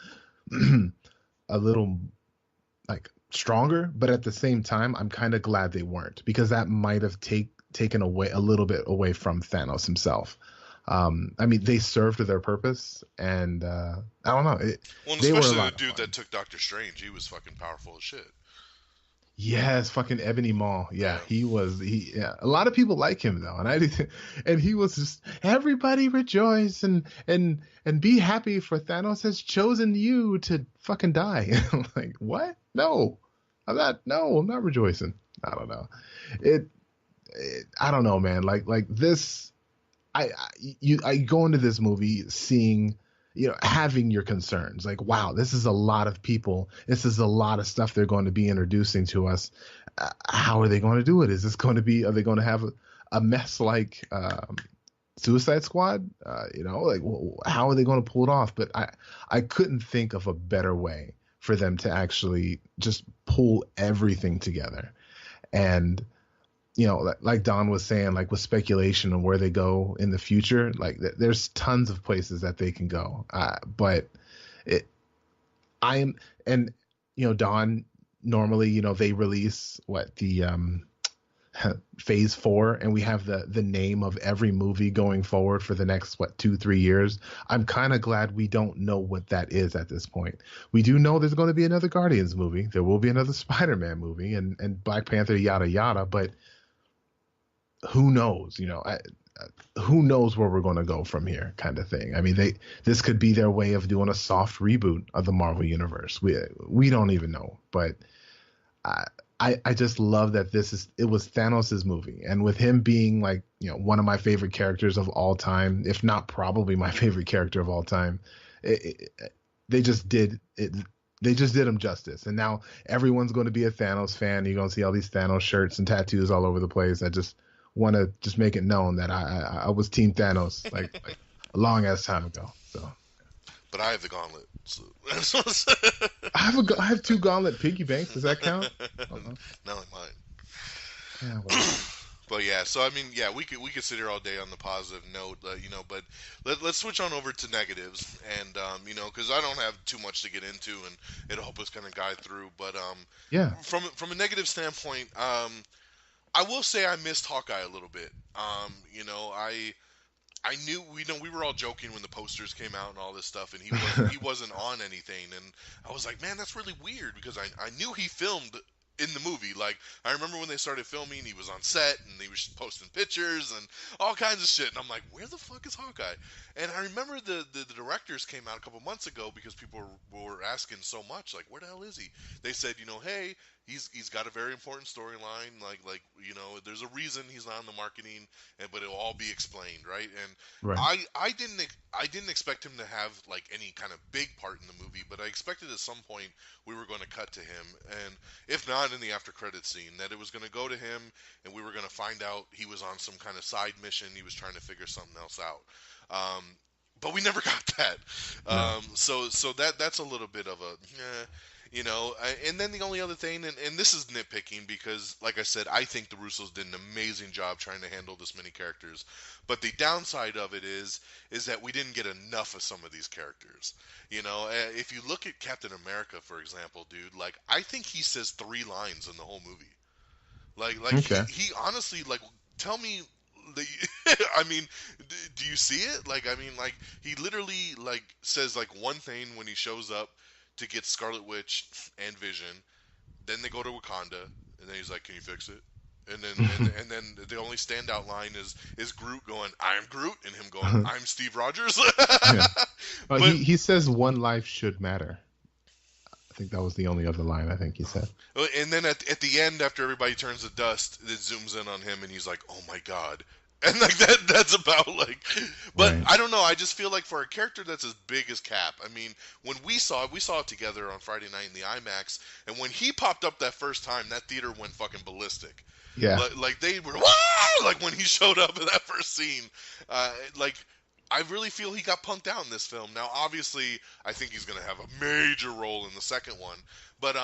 like stronger, but at the same time, I'm kind of glad they weren't, because that might have taken away a little bit away from Thanos himself. I mean, they served their purpose, and I don't know. Especially the dude that took Doctor Strange, he was fucking powerful as shit. Yes, fucking Ebony Maw. Yeah, he was. A lot of people like him though, and he was just, everybody rejoice and be happy, for Thanos has chosen you to fucking die. I'm like, what? No, I'm not rejoicing. I don't know. It I don't know, man. Like this, I go into this movie seeing, having your concerns. Like, wow, this is a lot of people. This is a lot of stuff they're going to be introducing to us. How are they going to do it? Is this going to be? Are they going to have a mess like Suicide Squad? Like, how are they going to pull it off? But I couldn't think of a better way for them to actually just pull everything together. And like Don was saying, like with speculation on where they go in the future, like there's tons of places that they can go. But Don, normally, they release the phase 4, and we have the name of every movie going forward for the next 2-3 years. I'm kind of glad we don't know what that is at this point. We do know there's going to be another Guardians movie, there will be another Spider-Man movie, and Black Panther, yada yada, but who knows? Who knows where we're going to go from here, kind of thing. I mean, this could be their way of doing a soft reboot of the Marvel universe. We don't even know, but I just love that it was Thanos' movie, and with him being like, one of my favorite characters of all time, if not probably my favorite character of all time, they just did it. They just did him justice, and now everyone's going to be a Thanos fan. You're going to see all these Thanos shirts and tattoos all over the place. I just want to just make it known that I was Team Thanos like a long ass time ago. So, but I have the gauntlet. So. I have 2 gauntlet piggy banks. Does that count? Not like mine. Yeah. Well. But yeah, so I mean, yeah, we could sit here all day on the positive note, but let's switch on over to negatives, and because I don't have too much to get into, and it'll help us kind of guide through. But yeah, from a negative standpoint, I will say I missed Hawkeye a little bit. I knew we were all joking when the posters came out and all this stuff, and he wasn't on anything, and I was like, man, that's really weird, because I knew he filmed in the movie. Like, I remember when they started filming, he was on set and he was posting pictures and all kinds of shit, and I'm like, where the fuck is Hawkeye? And I remember the directors came out a couple months ago because people were asking so much, like, where the hell is he? They said, hey, he's got a very important storyline, like there's a reason he's not in the marketing, but it'll all be explained, right? And right. I didn't expect him to have like any kind of big part in the movie, but I expected at some point we were going to cut to him, and if not in the after credit scene, that it was going to go to him and we were going to find out he was on some kind of side mission, he was trying to figure something else out. But we never got that. No. So that's a little bit of a, and then the only other thing, and this is nitpicking because, like I said, I think the Russos did an amazing job trying to handle this many characters. But the downside of it is that we didn't get enough of some of these characters. If you look at Captain America, for example, dude, like, I think he says 3 lines in the whole movie. Like okay. he honestly, like, tell me. I mean, do you see it? Like, I mean, like, he literally, like, says, like, one thing when he shows up to get Scarlet Witch and Vision. Then they go to Wakanda, and then he's like, "Can you fix it?" And then and then the only standout line is Groot going, "I'm Groot," and him going, "I'm Steve Rogers." Yeah. But he says one life should matter. I think that was the only other line I think he said. And then at the end, after everybody turns to dust, it zooms in on him, and he's like, "Oh my god." And like that's about like, but right. I don't know. I just feel like for a character that's as big as Cap, I mean, when we saw it together on Friday night in the IMAX, and when he popped up that first time, that theater went fucking ballistic. Yeah. Like they were, "Whoa!" Like when he showed up in that first scene, like I really feel he got punked out in this film. Now, obviously, I think he's gonna have a major role in the second one, but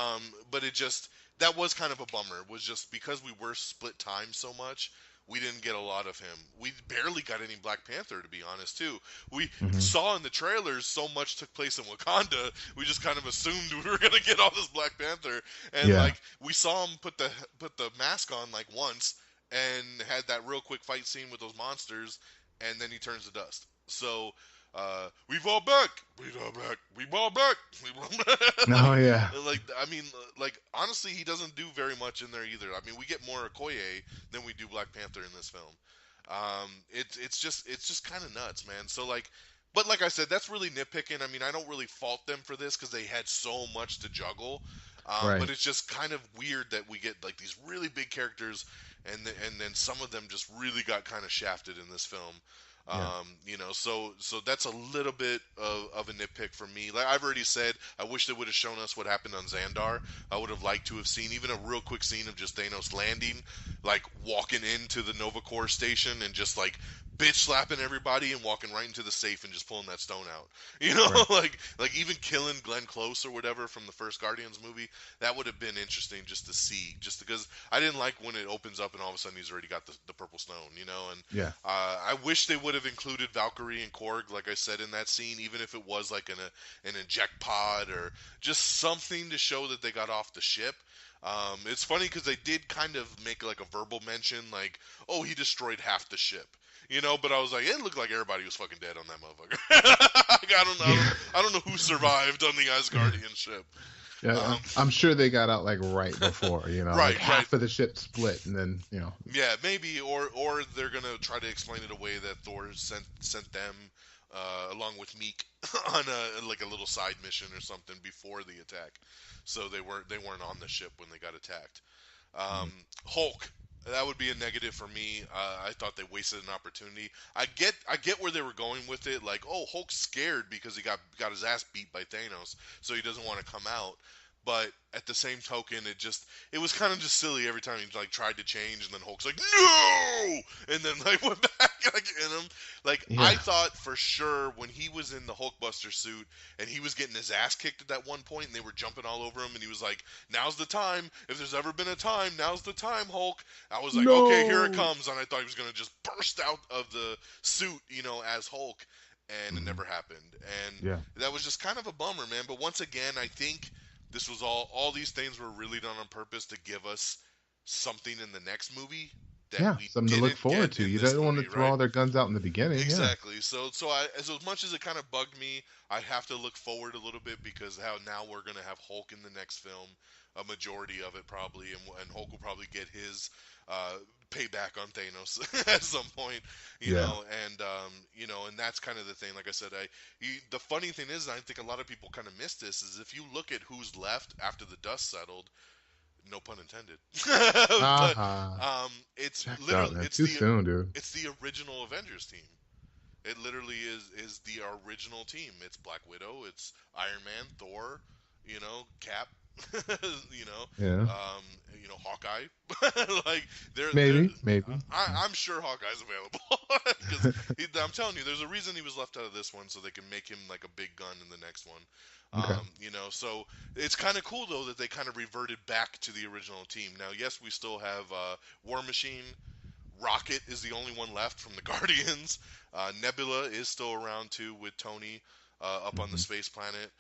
it just, that was kind of a bummer. It was just because we were split time so much. We didn't get a lot of him. We barely got any Black Panther, to be honest, too. We saw in the trailers so much took place in Wakanda, we just kind of assumed we were going to get all this Black Panther. And, like, we saw him put the mask on, like, once, and had that real quick fight scene with those monsters, and then he turns to dust. So, we've all back. We've all back. We've all back. Oh, yeah. Like, I mean, like, honestly, he doesn't do very much in there either. I mean, we get more Okoye than we do Black Panther in this film. It's just kind of nuts, man. So, like, but like I said, that's really nitpicking. I mean, I don't really fault them for this because they had so much to juggle. Right. But it's just kind of weird that we get like these really big characters, and then some of them just really got kind of shafted in this film. Yeah. So that's a little bit of a nitpick for me. Like I've already said, I wish they would have shown us what happened on Xandar. I would have liked to have seen even a real quick scene of just Thanos landing, like walking into the Nova Corps station and just like bitch slapping everybody and walking right into the safe and just pulling that stone out. Right. like even killing Glenn Close or whatever from the first Guardians movie. That would have been interesting just to see, just because I didn't like when it opens up and all of a sudden he's already got the purple stone, and Yeah. I wish they would have included Valkyrie and Korg, like I said, in that scene, even if it was like an eject pod or just something to show that they got off the ship. It's funny because they did kind of make like a verbal mention, like, oh, he destroyed half the ship. But I was like, it looked like everybody was fucking dead on that motherfucker. Like, I don't know who survived on the Asgardian ship. Yeah, I'm sure they got out like right before, like half of the ship split, and then Yeah, maybe, or they're gonna try to explain it away that Thor sent them along with Meek on a little side mission or something before the attack, so they weren't on the ship when they got attacked. Hulk. That would be a negative for me. I thought they wasted an opportunity. I get where they were going with it. Like, oh, Hulk's scared because he got his ass beat by Thanos, so he doesn't want to come out. But at the same token, it was kind of just silly every time he like tried to change, and then Hulk's like, no, and then like went back like in him. Like I thought for sure when he was in the Hulkbuster suit and he was getting his ass kicked at that one point, and they were jumping all over him, and he was like, "Now's the time. If there's ever been a time, now's the time, Hulk." I was like, No. okay, here it comes, and I thought he was gonna just burst out of the suit, as Hulk, and it never happened, and that was just kind of a bummer, man. But once again, I think this was all these things were really done on purpose to give us something in the next movie that we something to look forward to. You don't want to throw all their guns out in the beginning. Exactly. So as much as it kind of bugged me, I have to look forward a little bit because how now we're gonna have Hulk in the next film, a majority of it probably, and Hulk will probably get his payback on Thanos at some point, you know, and that's kind of the thing. Like I said, the funny thing is, I think a lot of people kind of miss this, is if you look at who's left after the dust settled, no pun intended, but it's literally it's too soon, dude. It's the original Avengers team. It literally is the original team. It's Black Widow, it's Iron Man, Thor, Cap, Hawkeye. Like maybe. I'm sure Hawkeye's available because I'm telling you, there's a reason he was left out of this one, so they can make him like a big gun in the next one. Okay. So it's kind of cool though that they kind of reverted back to the original team. Now, yes, we still have War Machine. Rocket is the only one left from the Guardians. Nebula is still around too with Tony up on the space planet.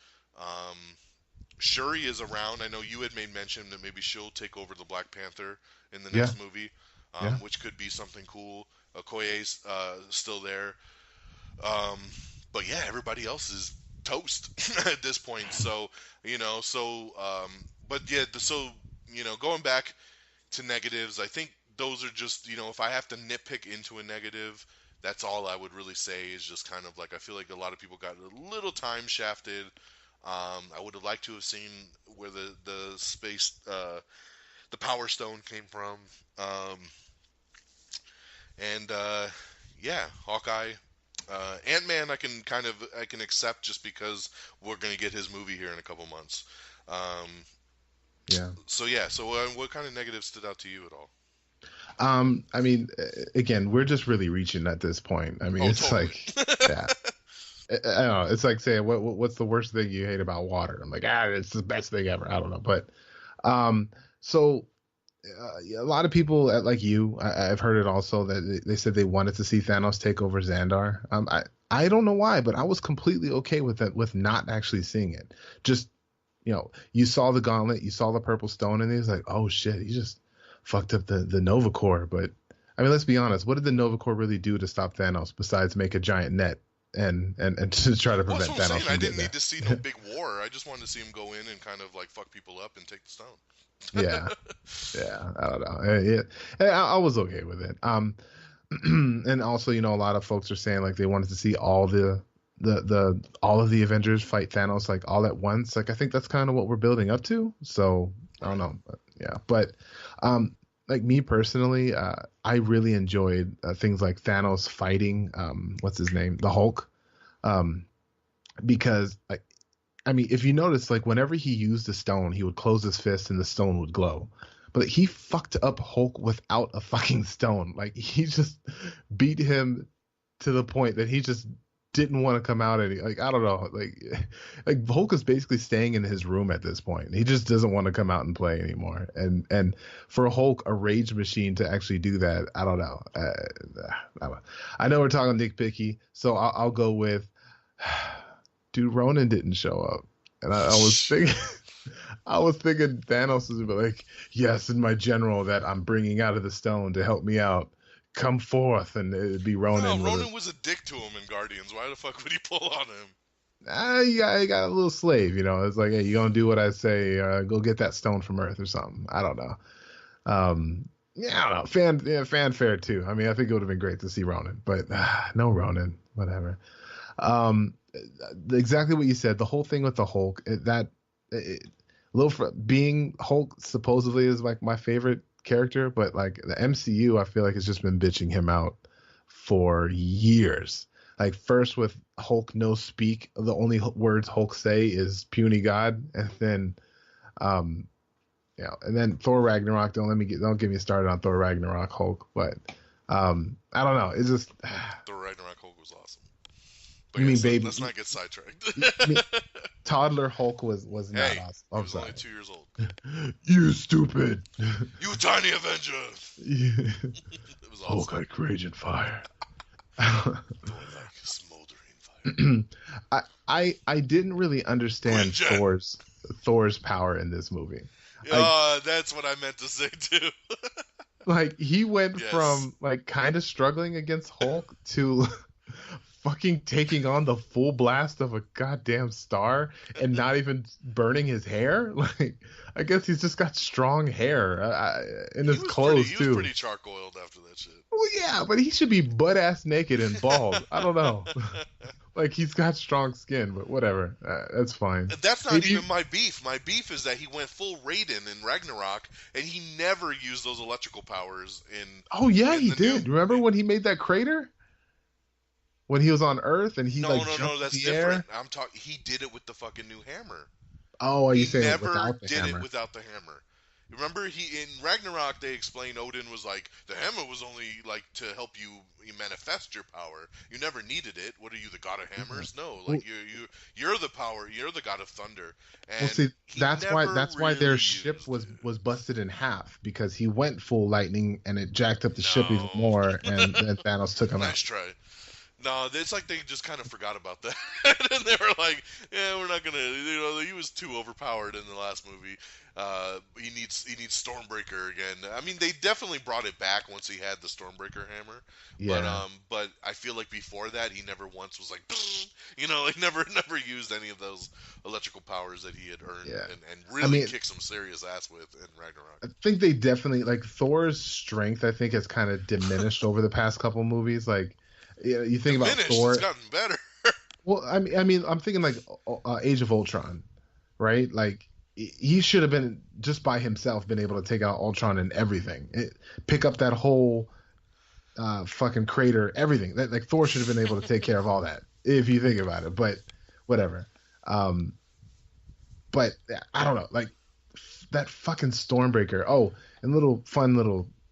Shuri is around. I know you had made mention that maybe she'll take over the Black Panther in the next movie, which could be something cool. Okoye's still there. But yeah, everybody else is toast at this point. So, going back to negatives, I think those are just, if I have to nitpick into a negative, that's all I would really say is just kind of like, I feel like a lot of people got a little time shafted. I would have liked to have seen where the space, the Power Stone came from. Hawkeye. Ant-Man I can accept just because we're going to get his movie here in a couple months. So what kind of negatives stood out to you at all? I mean, again, we're just really reaching at this point. I mean, it's totally. like, I don't know. It's like saying, what's the worst thing you hate about water? I'm like, it's the best thing ever. I don't know. But, a lot of people like you, I've heard it also that they said they wanted to see Thanos take over Xandar. I don't know why, but I was completely okay with that, with not actually seeing it. Just, you saw the gauntlet, you saw the purple stone, and he was like, oh shit, he just fucked up the Nova Corps. But I mean, let's be honest, what did the Nova Corps really do to stop Thanos besides make a giant net and to try to prevent Thanos from I didn't getting need to see no big war. I just wanted to see him go in and kind of like fuck people up and take the stone. yeah, I don't know. I was okay with it. And also, a lot of folks are saying like they wanted to see all the the all of the Avengers fight Thanos like all at once. Like I think that's kind of what we're building up to. So I don't know, but, yeah. But like me personally, I really enjoyed things like Thanos fighting what's his name, the Hulk, because like I mean if you notice like whenever he used a stone, he would close his fist and the stone would glow. But he fucked up Hulk without a fucking stone. Like he just beat him to the point that he just didn't want to come out any. Like I don't know. Like Hulk is basically staying in his room at this point. He just doesn't want to come out and play anymore. And for Hulk, a rage machine to actually do that, I don't know. I know we're talking nitpicky, so I'll go with. Dude, Ronan didn't show up, and I was thinking. I was thinking Thanos would be like, yes, and my general that I'm bringing out of the stone to help me out, come forth, and it'd be Ronan. No, Ronan was a dick to him in Guardians. Why the fuck would he pull on him? He got a little slave, you know. It's like, hey, you gonna do what I say? Go get that stone from Earth or something. I don't know. Yeah, I don't know. Fanfare too. I mean, I think it would have been great to see Ronan, but no Ronan. Whatever. Exactly what you said. The whole thing with the Hulk. Being Hulk supposedly is like my favorite character, but like the MCU, I feel like has just been bitching him out for years. Like first with Hulk no speak, the only words Hulk say is puny god, and then, and then Thor Ragnarok. Don't get me started on Thor Ragnarok Hulk, but I don't know. It's just Thor Ragnarok Hulk was awesome. But you mean baby? Let's not get sidetracked. Toddler Hulk was not awesome. He was only 2 years old. You stupid. You tiny Avenger. It was awesome. Hulk like rage and fire. Like smoldering fire. I didn't really understand Thor's power in this movie. That's what I meant to say too. Like he went from like kind of struggling against Hulk to fucking taking on the full blast of a goddamn star and not even burning his hair. Like I guess he's just got strong hair in his clothes too. He was pretty charcoaled after that shit. Well, yeah, but he should be butt ass naked and bald. I don't know. Like he's got strong skin, but whatever. That's fine. That's not even my beef. My beef is that he went full Raiden in Ragnarok, and he never used those electrical powers in. Oh yeah, he did. Remember when he made that crater? When he was on Earth and he no, that's different. Air? I'm talking. He did it with the fucking new hammer. Oh, are you saying never without the did hammer? It without the hammer? Remember, in Ragnarok they explained Odin was like the hammer was only like to help you manifest your power. You never needed it. What are you, the god of hammers? No, like you're the power. You're the god of thunder. And well, see, that's why their ship was busted in half because he went full lightning and it jacked up the ship even more, and then Thanos took him out. Nice try. No, it's like they just kind of forgot about that, and they were like, "Yeah, we're not gonna." He was too overpowered in the last movie. He needs Stormbreaker again. I mean, they definitely brought it back once he had the Stormbreaker hammer. Yeah. But I feel like before that, he never once was like, like never used any of those electrical powers that he had earned, and really kicked some serious ass with in Ragnarok. I think they definitely like Thor's strength. I think has kind of diminished over the past couple movies, like. Yeah, you think about Thor. It's gotten better. Well, I mean, I'm thinking like Age of Ultron, right? Like he should have been just by himself been able to take out Ultron and everything, pick up that whole fucking crater, everything. Like Thor should have been able to take care of all that if you think about it. But whatever. But I don't know, like that fucking Stormbreaker. Oh, and little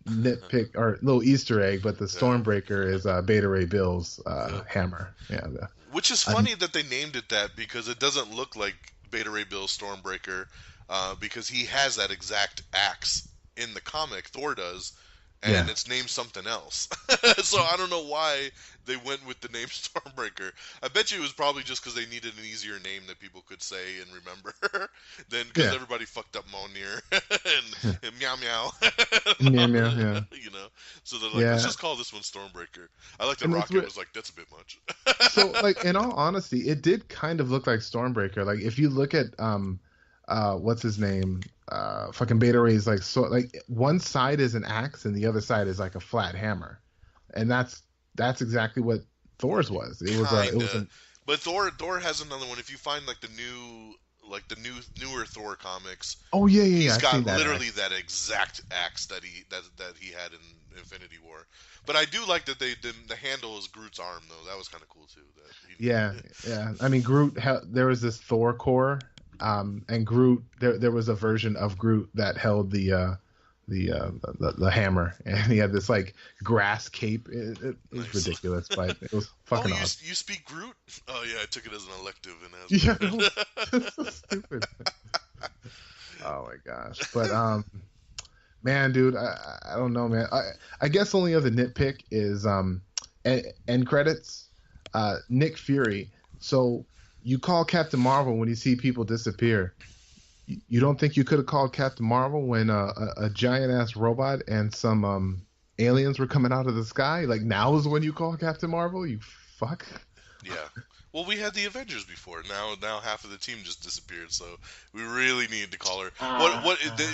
nitpick or little Easter egg, but the Stormbreaker is Beta Ray Bill's hammer. Yeah, which is funny that they named it that because it doesn't look like Beta Ray Bill's Stormbreaker because he has that exact axe in the comic. Thor does, and it's named something else. So I don't know why they went with the name Stormbreaker. I bet you it was probably just because they needed an easier name that people could say and remember. Then because everybody fucked up Mjolnir and Meow Meow. Meow Meow, yeah. So they're like, let's just call this one Stormbreaker. I like that Rocket was like, that's a bit much. So like, in all honesty, it did kind of look like Stormbreaker. Like if you look at what's his name? Fucking Beta Ray's like one side is an axe and the other side is like a flat hammer, and that's exactly what Thor's was. It was But Thor has another one. If you find like the newer Thor comics, Oh yeah, he's I've got seen that literally axe. that exact axe that he had in Infinity War. But I do like that the handle is Groot's arm though. That was kind of cool too. Yeah, yeah. I mean, Groot. There was this Thor core, and Groot. There was a version of Groot that held the hammer, and he had this like grass cape. It was Nice. ridiculous, but it was fucking you awesome. you speak Groot? Oh yeah, I took it as an elective and Yeah, as it was so stupid. Oh my gosh, but man, dude, I don't know, man. I guess only other nitpick is end credits. Nick Fury. So you call Captain Marvel when you see people disappear. You don't think you could have called Captain Marvel when a giant ass robot and some aliens were coming out of the sky? Like now is when you call Captain Marvel? You fuck. yeah. Well, we had the Avengers before. Now half of the team just disappeared, so we really needed to call her.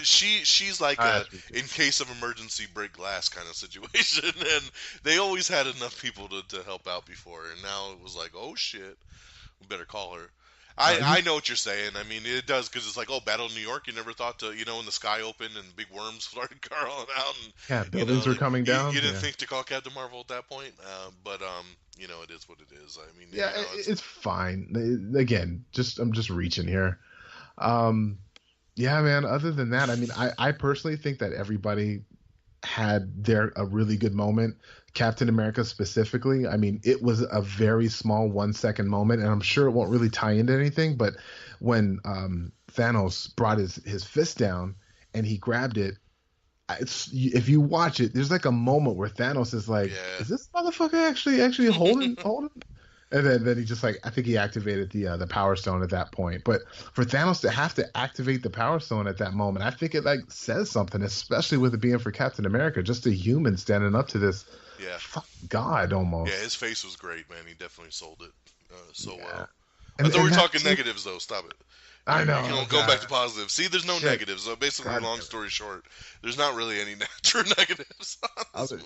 She's like a in case of emergency break glass kind of situation, and they always had enough people to help out before, and now it was like, oh shit, we better call her. I know what you're saying. I mean, it does because it's like, oh, Battle of New York. You never thought to, when the sky opened and big worms started crawling out, and Yeah, buildings were coming down. You didn't think to call Captain Marvel at that point, but it is what it is. I mean, yeah, it's fine. Again, I'm just reaching here. Yeah, man. Other than that, I mean, I personally think that everybody had a really good moment. Captain America specifically, I mean, it was a very small 1 second moment, and I'm sure it won't really tie into anything, but when Thanos brought his fist down and he grabbed it, if you watch it, there's like a moment where Thanos is like, is this motherfucker actually holding? And then he just like, I think he activated the Power Stone at that point. But for Thanos to have to activate the Power Stone at that moment, I think it like says something, especially with it being for Captain America, just a human standing up to this God almost. Yeah, his face was great, man. He definitely sold it well. And, I thought we were talking negatives, though. Stop it. I know. Go back to positives. See, there's no negatives. So basically, long story short, there's not really any true negatives.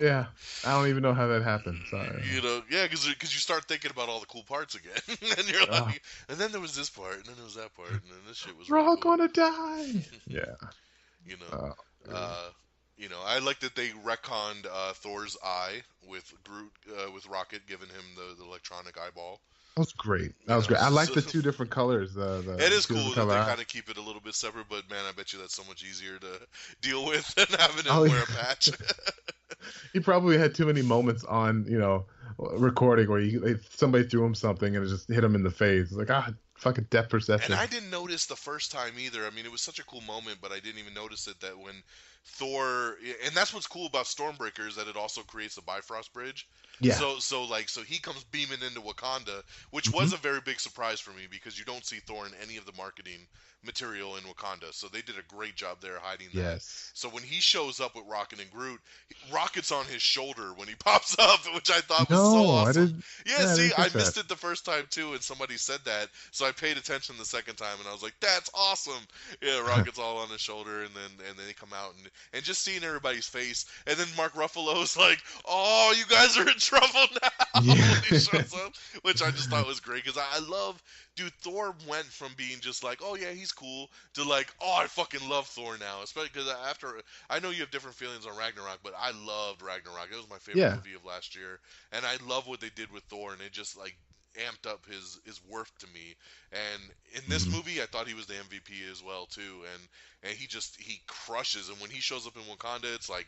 Yeah, I don't even know how that happened. Sorry. Because you start thinking about all the cool parts again, and you're like, and then there was this part, and then there was that part, and then this shit was. We're all cool. gonna die. Yeah. I like that they retconned Thor's eye with Groot, with Rocket giving him the electronic eyeball. That was great. I like the two different colors. It is cool that they kind of keep it a little bit separate, but man, I bet you that's so much easier to deal with than having him wear a patch. He probably had too many moments on, recording where somebody threw him something and it just hit him in the face. Like, fucking depth perception. And I didn't notice the first time either. I mean, it was such a cool moment, but I didn't even notice it that when Thor, and that's what's cool about Stormbreaker is that it also creates the Bifrost Bridge. Yeah. So he comes beaming into Wakanda, which was a very big surprise for me because you don't see Thor in any of the marketing material in Wakanda. So they did a great job there hiding that. Yes. So when he shows up with Rocket and Groot, Rocket's on his shoulder when he pops up, which I thought was so awesome. I missed it the first time too, and somebody said that, so I paid attention the second time, and I was like, "That's awesome!" Yeah, Rocket's all on his shoulder, and then they come out, and just seeing everybody's face, and then Mark Ruffalo's like, "Oh, you guys are in trouble now," when he shows up, which I just thought was great because I love. Dude, Thor went from being just like, oh yeah, he's cool, to like, oh, I fucking love Thor now. Especially because I know you have different feelings on Ragnarok, but I loved Ragnarok. It was my favorite movie of last year, and I love what they did with Thor, and it just like amped up his worth to me. And in this movie, I thought he was the MVP as well too, and he crushes. And when he shows up in Wakanda, it's like,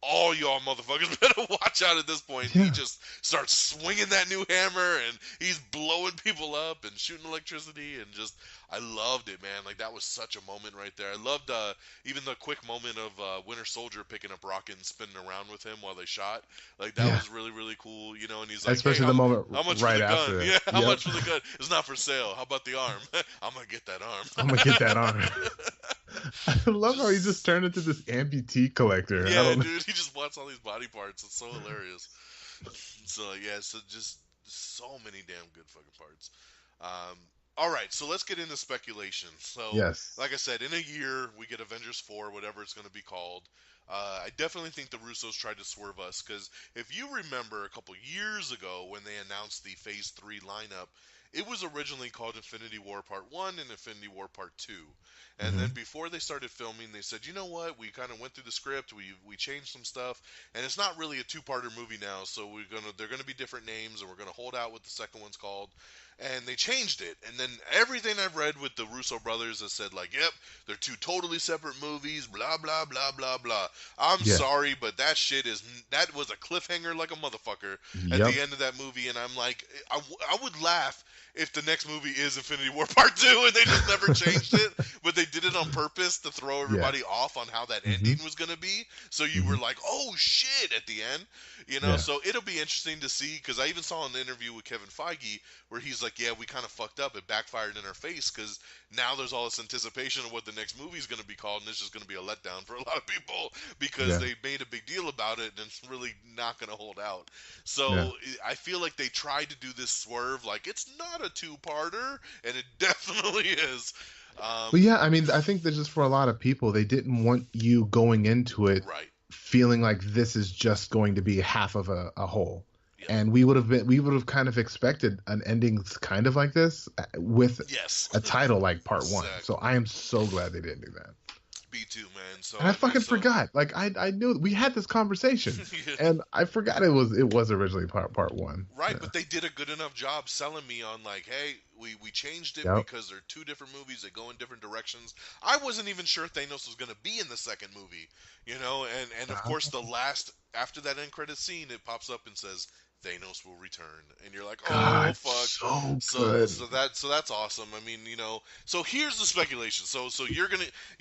all y'all motherfuckers better watch out at this point. Yeah. He just starts swinging that new hammer, and he's blowing people up and shooting electricity, and just, I loved it, man. Like, that was such a moment right there. I loved even the quick moment of Winter Soldier picking up Rocket and spinning around with him while they shot. Like, that was really, really cool, and he's like, especially the moment how much right for the after gun? Yeah, how much for the gun? It's not for sale. How about the arm? I'm going to get that arm. I love how he just turned into this amputee collector. Yeah, dude, he just wants all these body parts. It's so hilarious. So just so many damn good fucking parts. All right, so let's get into speculation. So, like I said, in a year we get Avengers 4, whatever it's going to be called. I definitely think the Russos tried to swerve us because if you remember a couple years ago when they announced the Phase 3 lineup, it was originally called Infinity War Part 1 and Infinity War Part 2. And Mm-hmm. then before they started filming, they said, you know what, we kind of went through the script, we changed some stuff, and it's not really a two-parter movie now, so they're gonna be different names, and we're gonna hold out what the second one's called. And they changed it, and then everything I've read with the Russo brothers has said, like, yep, they're two totally separate movies, blah, blah, blah, blah, blah. I'm Yeah. sorry, but that was a cliffhanger like a motherfucker at Yep. the end of that movie, and I'm like, I would laugh if the next movie is Infinity War Part 2 and they just never changed it, but they did it on purpose to throw everybody off on how that ending was going to be, so you were like, oh shit, at the end, you know. Yeah. So it'll be interesting to see, because I even saw an interview with Kevin Feige where he's like, yeah, we kind of fucked up, it backfired in our face, because now there's all this anticipation of what the next movie is going to be called, and it's just going to be a letdown for a lot of people, because they made a big deal about it, and it's really not going to hold out. So I feel like they tried to do this swerve, like, it's not a two-parter, and it definitely is. But yeah, I mean, I think that just for a lot of people, they didn't want you going into it Right. feeling like this is just going to be half of a whole. Yeah. And we would have kind of expected an ending kind of like this with Yes. a title like Part 1. Exactly. So I am so glad they didn't do that. Me too, man. So And I fucking forgot. Like I knew we had this conversation, and I forgot it was originally part 1. Right, Yeah. but they did a good enough job selling me on, like, hey, we changed it because they're two different movies that go in different directions. I wasn't even sure Thanos was going to be in the second movie, you know, and of course after that end credit scene, it pops up and says Thanos will return, and you're like, oh God, fuck, so good. so that's awesome. I mean, you know, so here's the speculation. So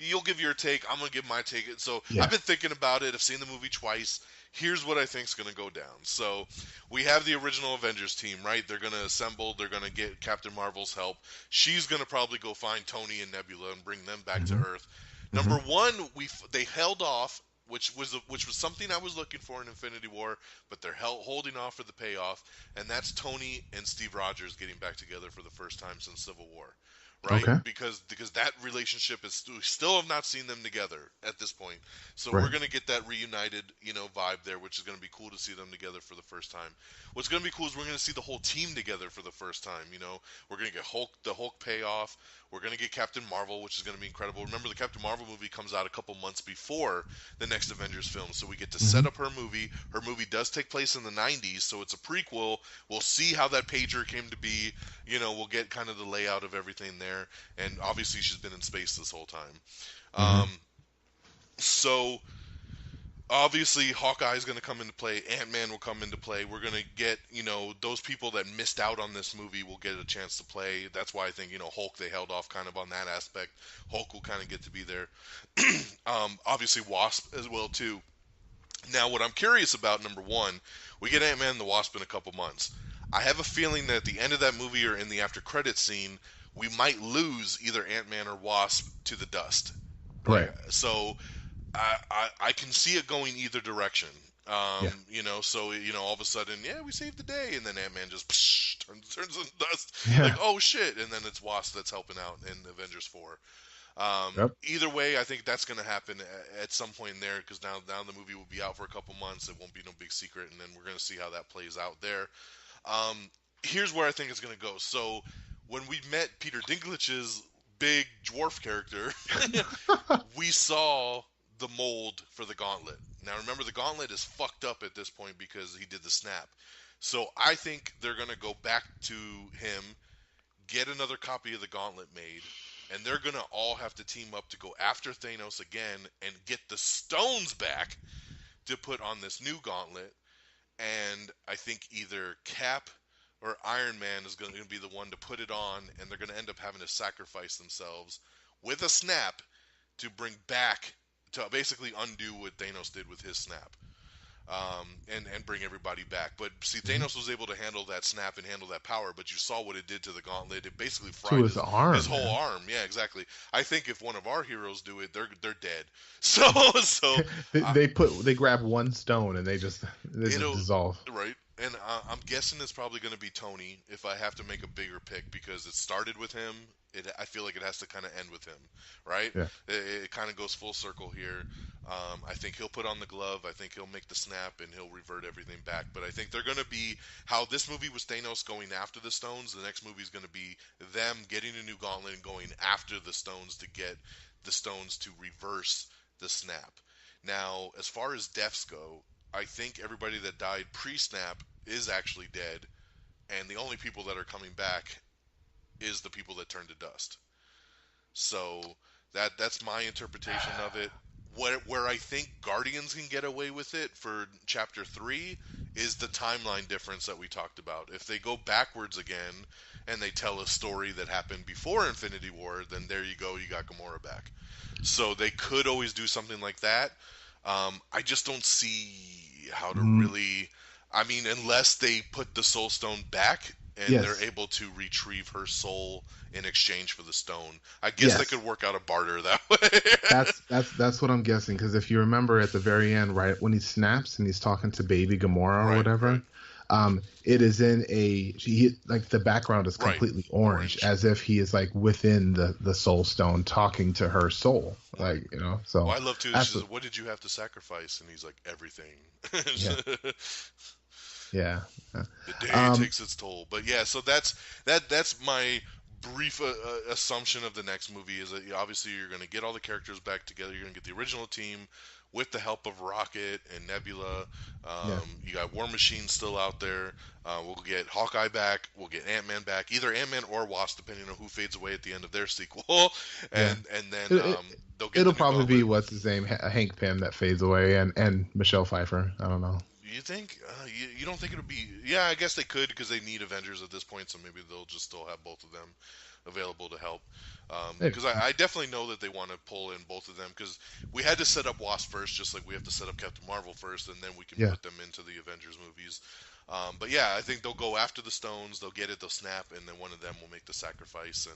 you'll give your take, I'm gonna give my take. So I've been thinking about it. I've seen the movie twice. Here's what I think's gonna go down. So we have the original Avengers team, right? They're gonna assemble. They're gonna get Captain Marvel's help. She's gonna probably go find Tony and Nebula and bring them back to Earth. Number one, they held off, which was something I was looking for in Infinity War, but they're holding off for the payoff, and that's Tony and Steve Rogers getting back together for the first time since Civil War, right? Okay. Because that relationship is we still have not seen them together at this point, so Right. we're gonna get that reunited, you know, vibe there, which is gonna be cool to see them together for the first time. What's gonna be cool is we're gonna see the whole team together for the first time. You know, we're gonna get the Hulk payoff. We're going to get Captain Marvel, which is going to be incredible. Remember, the Captain Marvel movie comes out a couple months before the next Avengers film, so we get to set up her movie. Her movie does take place in the 90s, so it's a prequel. We'll see how that pager came to be. You know, we'll get kind of the layout of everything there. And obviously, she's been in space this whole time. So obviously, Hawkeye is going to come into play. Ant-Man will come into play. We're going to get, you know, those people that missed out on this movie will get a chance to play. That's why I think, you know, Hulk, they held off kind of on that aspect. Hulk will kind of get to be there. Obviously, Wasp as well, too. Now, what I'm curious about, number one, we get Ant-Man and the Wasp in a couple months. I have a feeling that at the end of that movie or in the after-credits scene, we might lose either Ant-Man or Wasp to the dust. Right. So I can see it going either direction. You know, so, you know, all of a sudden, we saved the day, and then Ant-Man just turns into dust. Yeah. Like, oh shit, and then it's Wasp that's helping out in Avengers 4. Either way, I think that's going to happen at some point in there, because now the movie will be out for a couple months. It won't be no big secret, and then we're going to see how that plays out there. Here's where I think it's going to go. So when we met Peter Dinklage's big dwarf character, we saw the mold for the gauntlet. Now remember, the gauntlet is fucked up at this point because he did the snap. So I think they're going to go back to him, get another copy of the gauntlet made, and they're going to all have to team up to go after Thanos again and get the stones back to put on this new gauntlet. And I think either Cap or Iron Man is going to be the one to put it on, and they're going to end up having to sacrifice themselves with a snap to bring back, to basically undo what Thanos did with his snap, and bring everybody back. But see, Thanos was able to handle that snap and handle that power, but you saw what it did to the gauntlet. It basically fried his arm, his whole arm. Yeah, exactly. I think if one of our heroes do it, they're dead. So they grab one stone and they just dissolve. Right. And I'm guessing it's probably going to be Tony if I have to make a bigger pick because it started with him. I feel like it has to kind of end with him, right? Yeah. It kind of goes full circle here. I think he'll put on the glove. I think he'll make the snap and he'll revert everything back. But I think they're going to be how this movie was Thanos going after the stones. The next movie is going to be them getting a new gauntlet and going after the stones to get the stones to reverse the snap. Now, as far as deaths go, I think everybody that died pre-snap is actually dead, and the only people that are coming back is the people that turned to dust. So that's my interpretation of it. Where I think Guardians can get away with it for Chapter 3 is the timeline difference that we talked about. If they go backwards again and they tell a story that happened before Infinity War, then there you go, you got Gamora back. So they could always do something like that. I just don't see how to really... I mean, unless they put the Soul Stone back and they're able to retrieve her soul in exchange for the stone. I guess they could work out a barter that way. That's what I'm guessing, because if you remember at the very end, right when he snaps and he's talking to baby Gamora or whatever, it is in like the background is completely orange, as if he is like within the Soul Stone talking to her soul, like, you know. So I love too. She says, "What did you have to sacrifice?" And he's like, "Everything." Yeah. The day takes its toll. But yeah, so that's my brief assumption of the next movie is that obviously you're going to get all the characters back together. You're going to get the original team with the help of Rocket and Nebula. You got War Machine still out there. We'll get Hawkeye back. We'll get Ant-Man back. Either Ant-Man or Wasp, depending on who fades away at the end of their sequel. And then they'll get it'll probably be what's his name, Hank Pym, that fades away, and Michelle Pfeiffer. I don't know. You think? You don't think it'll be... Yeah, I guess they could because they need Avengers at this point, so maybe they'll just still have both of them available to help. Because I definitely know that they want to pull in both of them, because we had to set up Wasp first, just like we have to set up Captain Marvel first, and then we can put them into the Avengers movies. But yeah, I think they'll go after the stones, they'll get it, they'll snap, and then one of them will make the sacrifice,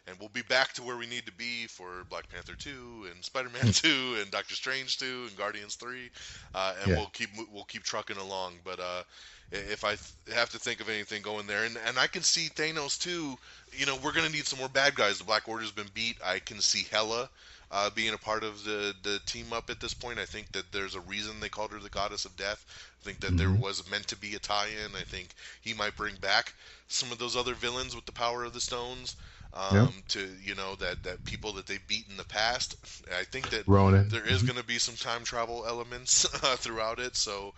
and we'll be back to where we need to be for Black Panther 2, and Spider-Man 2, and Doctor Strange 2, and Guardians 3, and we'll keep trucking along. But if I have to think of anything going there, and I can see Thanos too, you know, we're going to need some more bad guys. The Black Order's been beat. I can see Hela being a part of the team up at this point. I think that there's a reason they called her the Goddess of Death. I think that there was meant to be a tie-in. I think he might bring back some of those other villains with the power of the stones to, you know, that people that they beat in the past. I think that Ronan. There is going to be some time travel elements throughout it. So,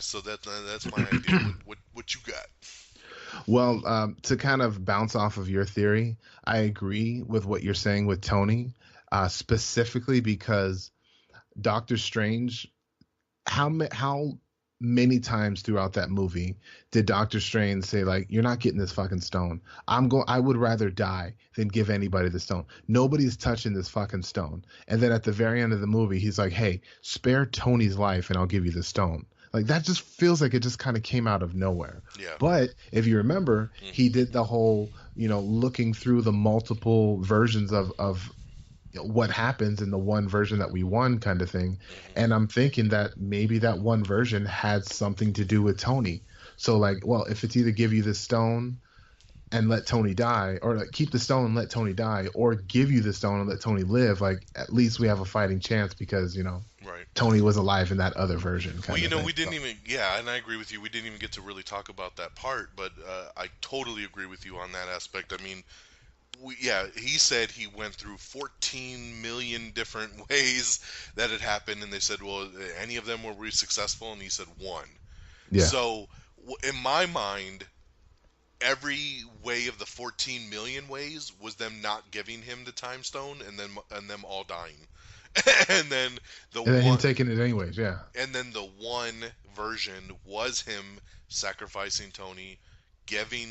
so that's my idea. What you got? Well, to kind of bounce off of your theory, I agree with what you're saying with Tony, specifically because Doctor Strange, how many times throughout that movie did Doctor Strange say, like, you're not getting this fucking stone. I would rather die than give anybody the stone. Nobody's touching this fucking stone. And then at the very end of the movie, he's like, hey, spare Tony's life and I'll give you the stone. Like, that just feels like it just kind of came out of nowhere. Yeah. But if you remember, he did the whole, you know, looking through the multiple versions of what happens in the one version that we won kind of thing. And I'm thinking that maybe that one version had something to do with Tony. So, like, well, if it's either give you the stone and let Tony die, or like keep the stone and let Tony die, or give you the stone and let Tony live, like, at least we have a fighting chance because, you know, Tony was alive in that other version. Well, you know, we didn't even, and I agree with you, we didn't even get to really talk about that part, but I totally agree with you on that aspect. I mean, he said he went through 14 million different ways that it happened, and they said, well, any of them were we successful? And he said one. Yeah. So in my mind, every way of the 14 million ways was them not giving him the time stone, and them all dying. and then him taking it anyways, yeah. And then the one version was him sacrificing Tony, giving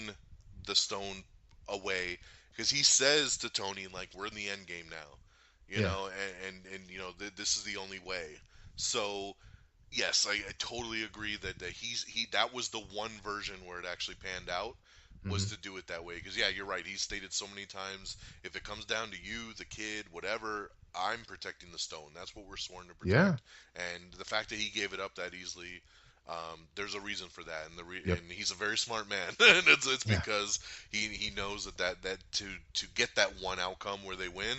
the stone away, because he says to Tony, like, we're in the end game now, you know, and you know, this is the only way. So yes, I totally agree that that was the one version where it actually panned out, was to do it that way. Because you're right, he's stated so many times, if it comes down to you, the kid, whatever, I'm protecting the stone. That's what we're sworn to protect. And the fact that he gave it up that easily, There's a reason for that, and Yep. and he's a very smart man, and it's because he knows that to get that one outcome where they win,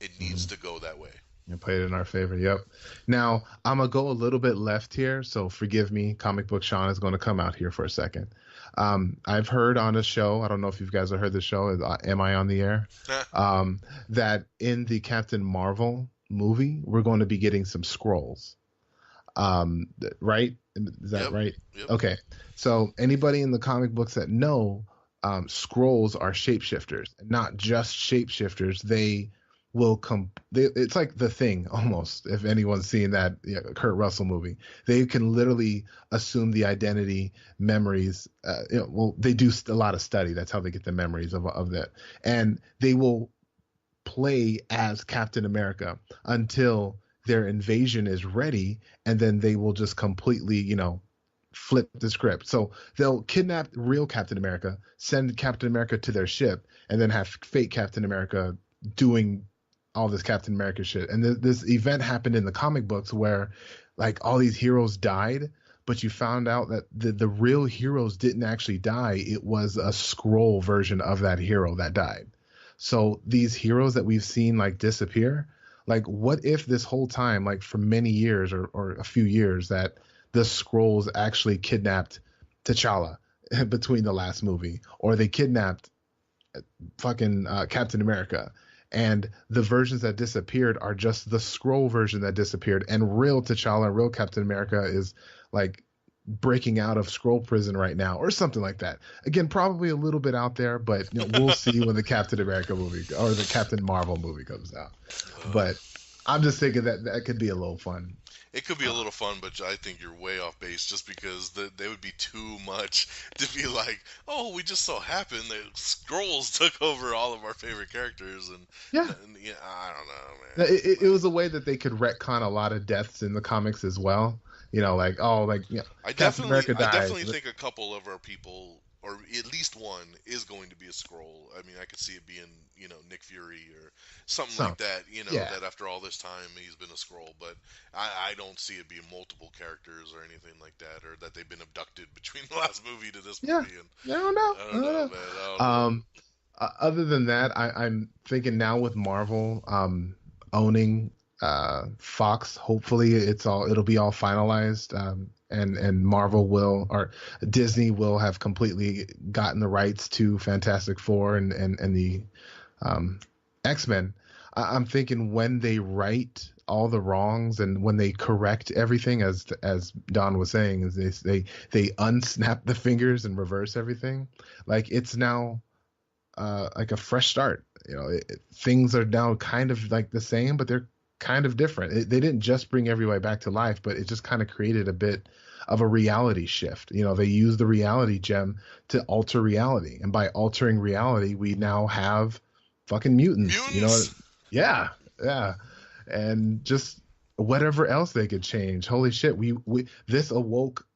it needs to go that way. You played it in our favor. Yep. Now I'm gonna go a little bit left here, so forgive me. Comic Book Sean is going to come out here for a second. I've heard on a show. I don't know if you guys have heard the show. Am I on the air? That in the Captain Marvel movie, we're going to be getting some scrolls. Right? Is that right? Yep. Okay. So anybody in the comic books that know, scrolls are shapeshifters, not just shapeshifters. They will it's like The Thing almost. If anyone's seen that Kurt Russell movie, they can literally assume the identity, memories. Well, they do a lot of study. That's how they get the memories of that, and they will play as Captain America until their invasion is ready, and then they will just completely, flip the script. So they'll kidnap real Captain America, send Captain America to their ship, and then have fake Captain America doing all this Captain America shit. And this event happened in the comic books where like all these heroes died, but you found out that the real heroes didn't actually die. It was a scroll version of that hero that died. So these heroes that we've seen like disappear, like what if this whole time, like for many years or a few years, that the scrolls actually kidnapped T'Challa between the last movie, or they kidnapped fucking Captain America, and the versions that disappeared are just the scroll version that disappeared, and real T'Challa, real Captain America is like breaking out of scroll prison right now, or something like that. Again, probably a little bit out there, but we'll see when the Captain America movie or the Captain Marvel movie comes out. But I'm just thinking that could be a little fun. It could be a little fun, but I think you're way off base just because they would be too much to be like, oh, we just so happened that Skrulls took over all of our favorite characters. And I don't know, man. It was a way that they could retcon a lot of deaths in the comics as well. I Captain America died. I definitely think a couple of our people, or at least one, is going to be a Skrull. I mean, I could see it being, Nick Fury or something like that, that after all this time he's been a Skrull. But I don't see it being multiple characters or anything like that, or that they've been abducted between the last movie to this movie. And I don't know. I don't know, man. I don't know. Other than that, I'm thinking now with Marvel owning Fox, hopefully it'll be all finalized, and Marvel or Disney will have completely gotten the rights to Fantastic Four and the X-Men. I'm thinking when they right all the wrongs and when they correct everything, as Don was saying, is they unsnap the fingers and reverse everything. Like it's now like a fresh start. Things are now kind of like the same, but they're kind of different. They didn't just bring everybody back to life, but it just kind of created a bit of a reality shift. They used the reality gem to alter reality, and by altering reality, we now have fucking mutants. Yeah, and just whatever else they could change. Holy shit, we this awoke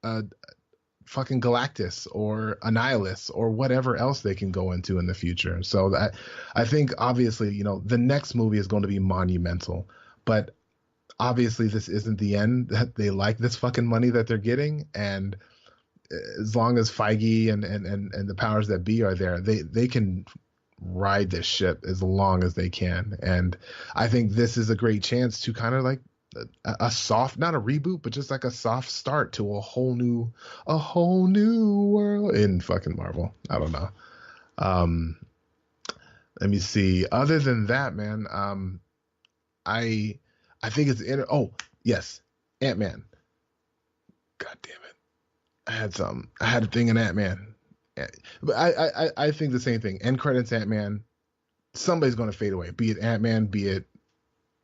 fucking Galactus or Annihilus or whatever else they can go into in the future. So that I think obviously, the next movie is going to be monumental. But obviously, this isn't the end. That they like this fucking money that they're getting, and as long as Feige and the powers that be are there, they can ride this ship as long as they can. And I think this is a great chance to kind of like a soft, not a reboot, but just like a soft start to a whole new world in fucking Marvel. I don't know. Let me see. Other than that, man, I think it's yes, Ant-Man. God damn it. I had a thing in Ant-Man. But I think the same thing. End credits Ant-Man. Somebody's going to fade away. Be it Ant-Man, be it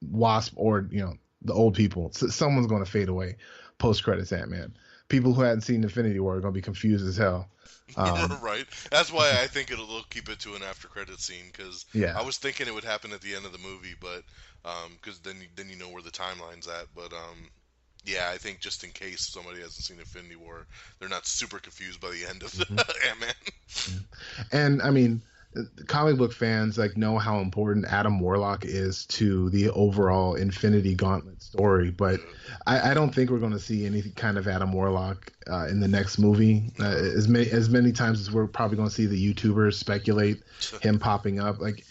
Wasp, or the old people. So someone's going to fade away post credits Ant-Man. People who hadn't seen Infinity War are going to be confused as hell. Right. That's why I think they'll keep it to an after credit scene, because I was thinking it would happen at the end of the movie, but because then you know where the timeline's at. But I think just in case somebody hasn't seen Infinity War, they're not super confused by the end of Ant-Man. And I mean, comic book fans like know how important Adam Warlock is to the overall Infinity Gauntlet story, but I don't think we're going to see any kind of Adam Warlock in the next movie. As many times as we're probably going to see the YouTubers speculate him popping up, like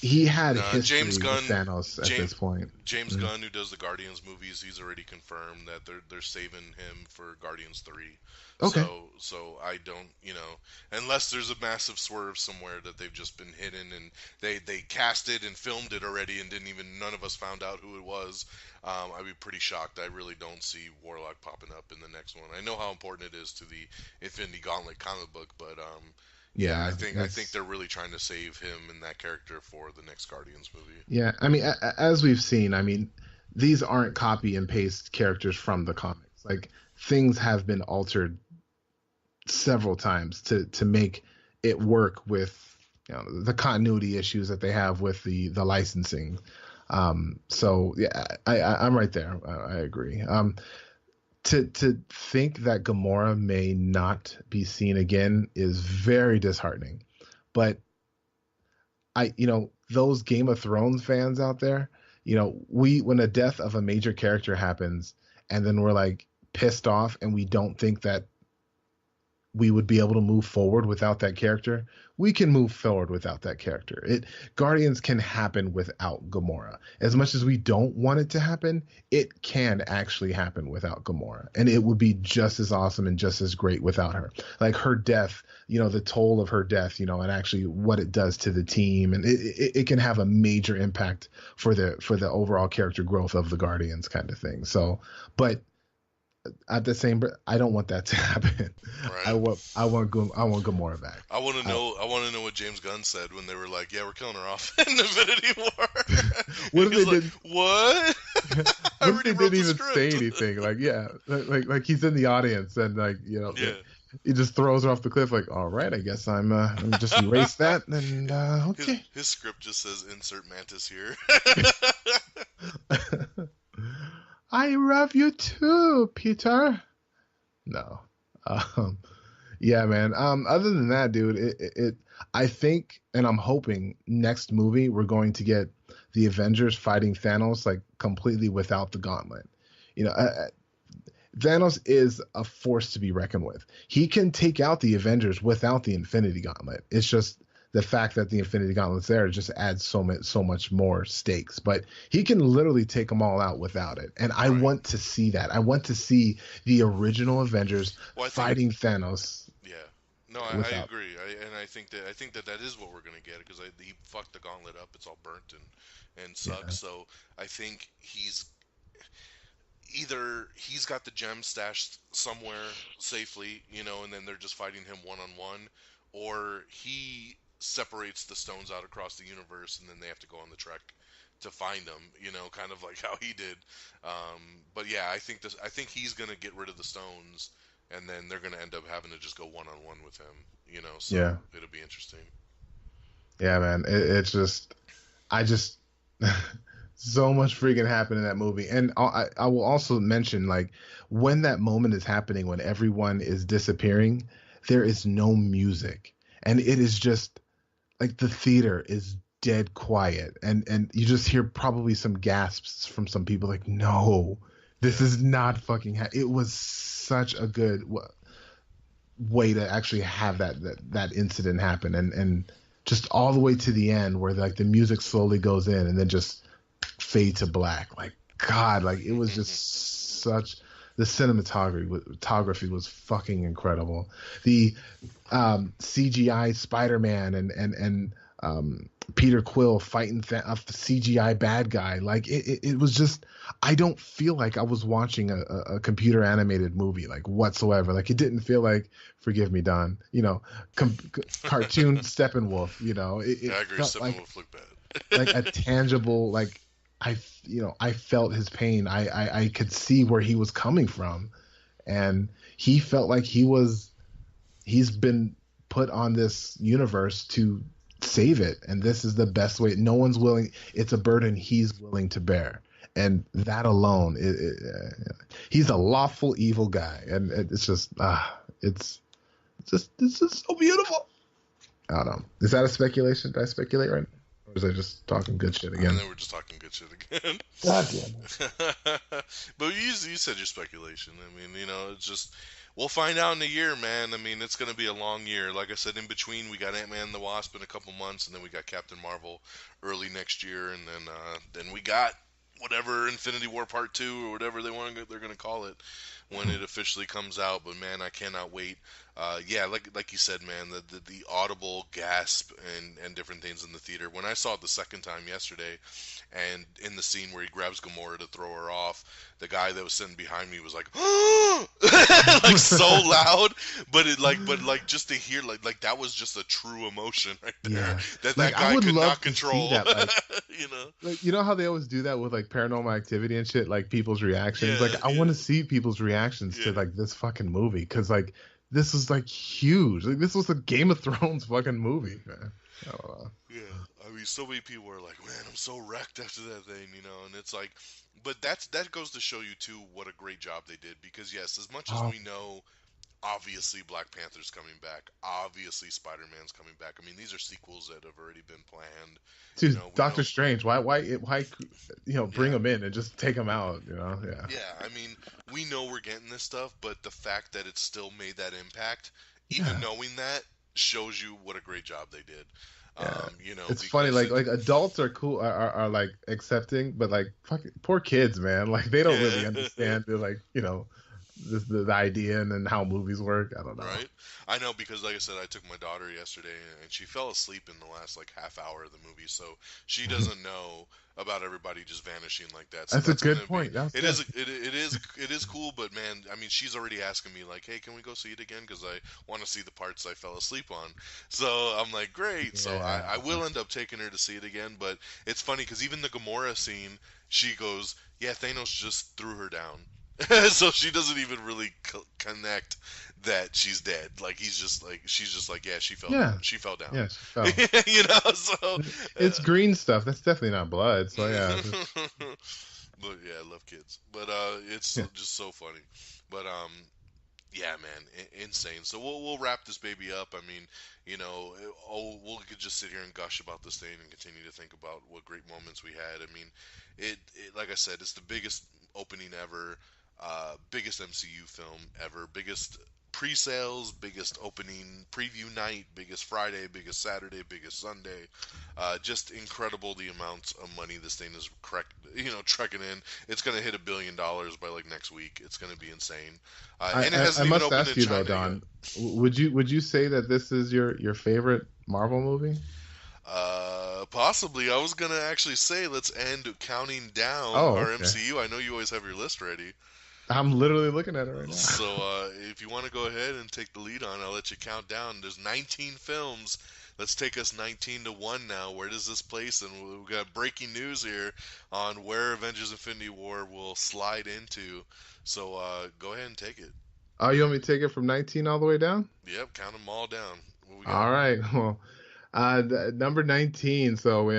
he had history James Gunn, with Thanos at this point. James Gunn, who does the Guardians movies, he's already confirmed that they're saving him for Guardians 3. Okay. So I don't, unless there's a massive swerve somewhere that they've just been hidden and they cast it and filmed it already and none of us found out who it was. I'd be pretty shocked. I really don't see Warlock popping up in the next one. I know how important it is to the Infinity Gauntlet comic book, but yeah, I think they're really trying to save him and that character for the next Guardians movie. Yeah, I mean, as we've seen, I mean, these aren't copy and paste characters from the comics. Like, things have been altered several times to make it work with the continuity issues that they have with the licensing. So yeah, I'm right there. I agree. To think that Gamora may not be seen again is very disheartening. But those Game of Thrones fans out there, when a death of a major character happens and then we're like pissed off and we don't think that we would be able to move forward without that character, we can move forward without that character. Guardians can happen without Gamora. As much as we don't want it to happen, it can actually happen without Gamora. And it would be just as awesome and just as great without her. Like her death, the toll of her death, and actually what it does to the team. And it can have a major impact for the overall character growth of the Guardians kind of thing. So, but at the same, I don't want that to happen. Right. I want Gamora back. I want to know what James Gunn said when they were like, "Yeah, we're killing her off in Infinity War." What if they like, did? What? What if they didn't even say anything? Like, yeah, like he's in the audience and Yeah. He just throws her off the cliff. Like, all right, I guess I'm just erase that and okay. His script just says "Insert Mantis here." I love you too, Peter. No. Yeah, man. Other than that, dude, I think, and I'm hoping next movie we're going to get the Avengers fighting Thanos like completely without the gauntlet. Thanos is a force to be reckoned with. He can take out the Avengers without the Infinity Gauntlet. It's just the fact that the Infinity Gauntlet's there just adds so much more stakes. But he can literally take them all out without it. And I want to see that. I want to see the original Avengers fighting Thanos. Yeah. No, I agree. I think that is what we're going to get because he fucked the gauntlet up. It's all burnt and sucks. Yeah. So I think either he's got the gem stashed somewhere safely, and then they're just fighting him one-on-one, or he separates the stones out across the universe and then they have to go on the trek to find them, kind of like how he did. But yeah, I think he's going to get rid of the stones and then they're going to end up having to just go one-on-one with him, so yeah. It'll be interesting. Yeah, man. It's just, so much freaking happened in that movie. And I will also mention, like, when that moment is happening, when everyone is disappearing, there is no music. And it is just, like, the theater is dead quiet. And you just hear probably some gasps from some people like, no, this is not fucking it was such a good way to actually have that incident happen. And just all the way to the end where, like, the music slowly goes in and then just fade to black. Like, God, like, it was just such, the cinematography was fucking incredible. The CGI Spider-Man and Peter Quill fighting a CGI bad guy, like, it was just, I don't feel like I was watching a computer animated movie, like, whatsoever. Like, it didn't feel like, forgive me, Don, cartoon Steppenwolf, I agree. Steppenwolf looked bad. Like a tangible, like, I felt his pain. I could see where he was coming from, and he felt like he's been put on this universe to save it, and this is the best way. No one's willing. It's a burden he's willing to bear, and that alone, he's a lawful evil guy, and it's just so beautiful. I don't know. Is that a speculation? Did I speculate right? Or was I just talking good shit again? And then we're just talking good shit again. God damn it. But you said your speculation. I mean, it's just we'll find out in a year, man. I mean, it's gonna be a long year. Like I said, in between we got Ant-Man and the Wasp in a couple months, and then we got Captain Marvel early next year, and then we got whatever Infinity War Part 2 or whatever they're gonna call it when it officially comes out. But man, I cannot wait. Yeah, like you said, man, the audible gasp and different things in the theater. When I saw it the second time yesterday, and in the scene where he grabs Gamora to throw her off, the guy that was sitting behind me was like, like so loud, but just to hear like that was just a true emotion right there. Yeah. That Like, guy I would could love not to see control. that, like, you know. Like, you know how they always do that with like Paranormal Activity and shit, like people's reactions. Yeah, like I want to see people's reactions to like this fucking movie, because like this was like huge. Like this was a Game of Thrones fucking movie, man. I don't know. Yeah, I mean, so many people are like, "Man, I'm so wrecked after that thing," and it's like, but that goes to show you too what a great job they did, because yes, as much as we know, obviously Black Panther's coming back, obviously Spider-Man's coming back. I mean, these are sequels that have already been planned. Dude, Doctor Strange, why bring him in and just take him out, Yeah. Yeah, I mean, we know we're getting this stuff, but the fact that it still made that impact, even knowing that, shows you what a great job they did. Yeah. It's funny, like adults are cool, are like accepting, but like fucking poor kids, man, like they don't really understand the idea and then how movies work. I don't know. Right? I know, because like I said, I took my daughter yesterday and she fell asleep in the last like half hour of the movie, so she doesn't know about everybody just vanishing like that. So that's a good point. It is cool, but man, I mean, she's already asking me like, "Hey, can we go see it again? Because I want to see the parts I fell asleep on." So I'm like, "Great." So I will end up taking her to see it again. But it's funny because even the Gamora scene, she goes, "Yeah, Thanos just threw her down." So she doesn't even really connect that she's dead. Like she's just like, yeah, she fell down. She fell down. Yeah, she fell. So it's green stuff. That's definitely not blood. So yeah. But yeah, I love kids. But it's just so funny. But yeah, man, insane. So we'll wrap this baby up. I mean, we could just sit here and gush about this thing and continue to think about what great moments we had. I mean, it like I said, it's the biggest opening ever. Biggest MCU film ever, biggest pre-sales, biggest opening preview night, biggest Friday, biggest Saturday, biggest Sunday. Just incredible the amounts of money this thing is trekking in. It's going to hit $1 billion by like next week. It's going to be insane. And it hasn't even opened in China Don, would you say that this is your favorite Marvel movie? Possibly. I was going to actually say let's end counting down our MCU. I know you always have your list ready. I'm literally looking at it right now. So if you want to go ahead and take the lead on, I'll let you count down. There's 19 films. Let's take us 19-1 now. Where does this place? And we've got breaking news here on where Avengers Infinity War will slide into. So go ahead and take it. Oh, you want me to take it from 19 all the way down? Yep, count them all down. What we got? All right. Well, number 19. So we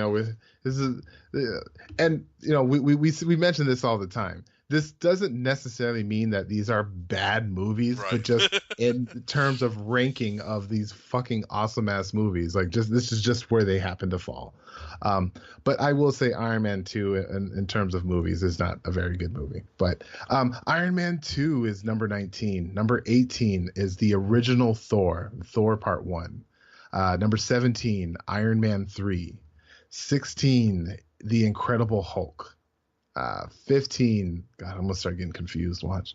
mention this all the time. This doesn't necessarily mean that these are bad movies, right? But just in terms of ranking of these fucking awesome ass movies, like this is just where they happen to fall. But I will say Iron Man 2 in terms of movies is not a very good movie. But Iron Man 2 is number 19. Number 18 is the original Thor Part 1. Number 17, Iron Man 3. 16, The Incredible Hulk. 15, God, I'm gonna start getting confused. Watch.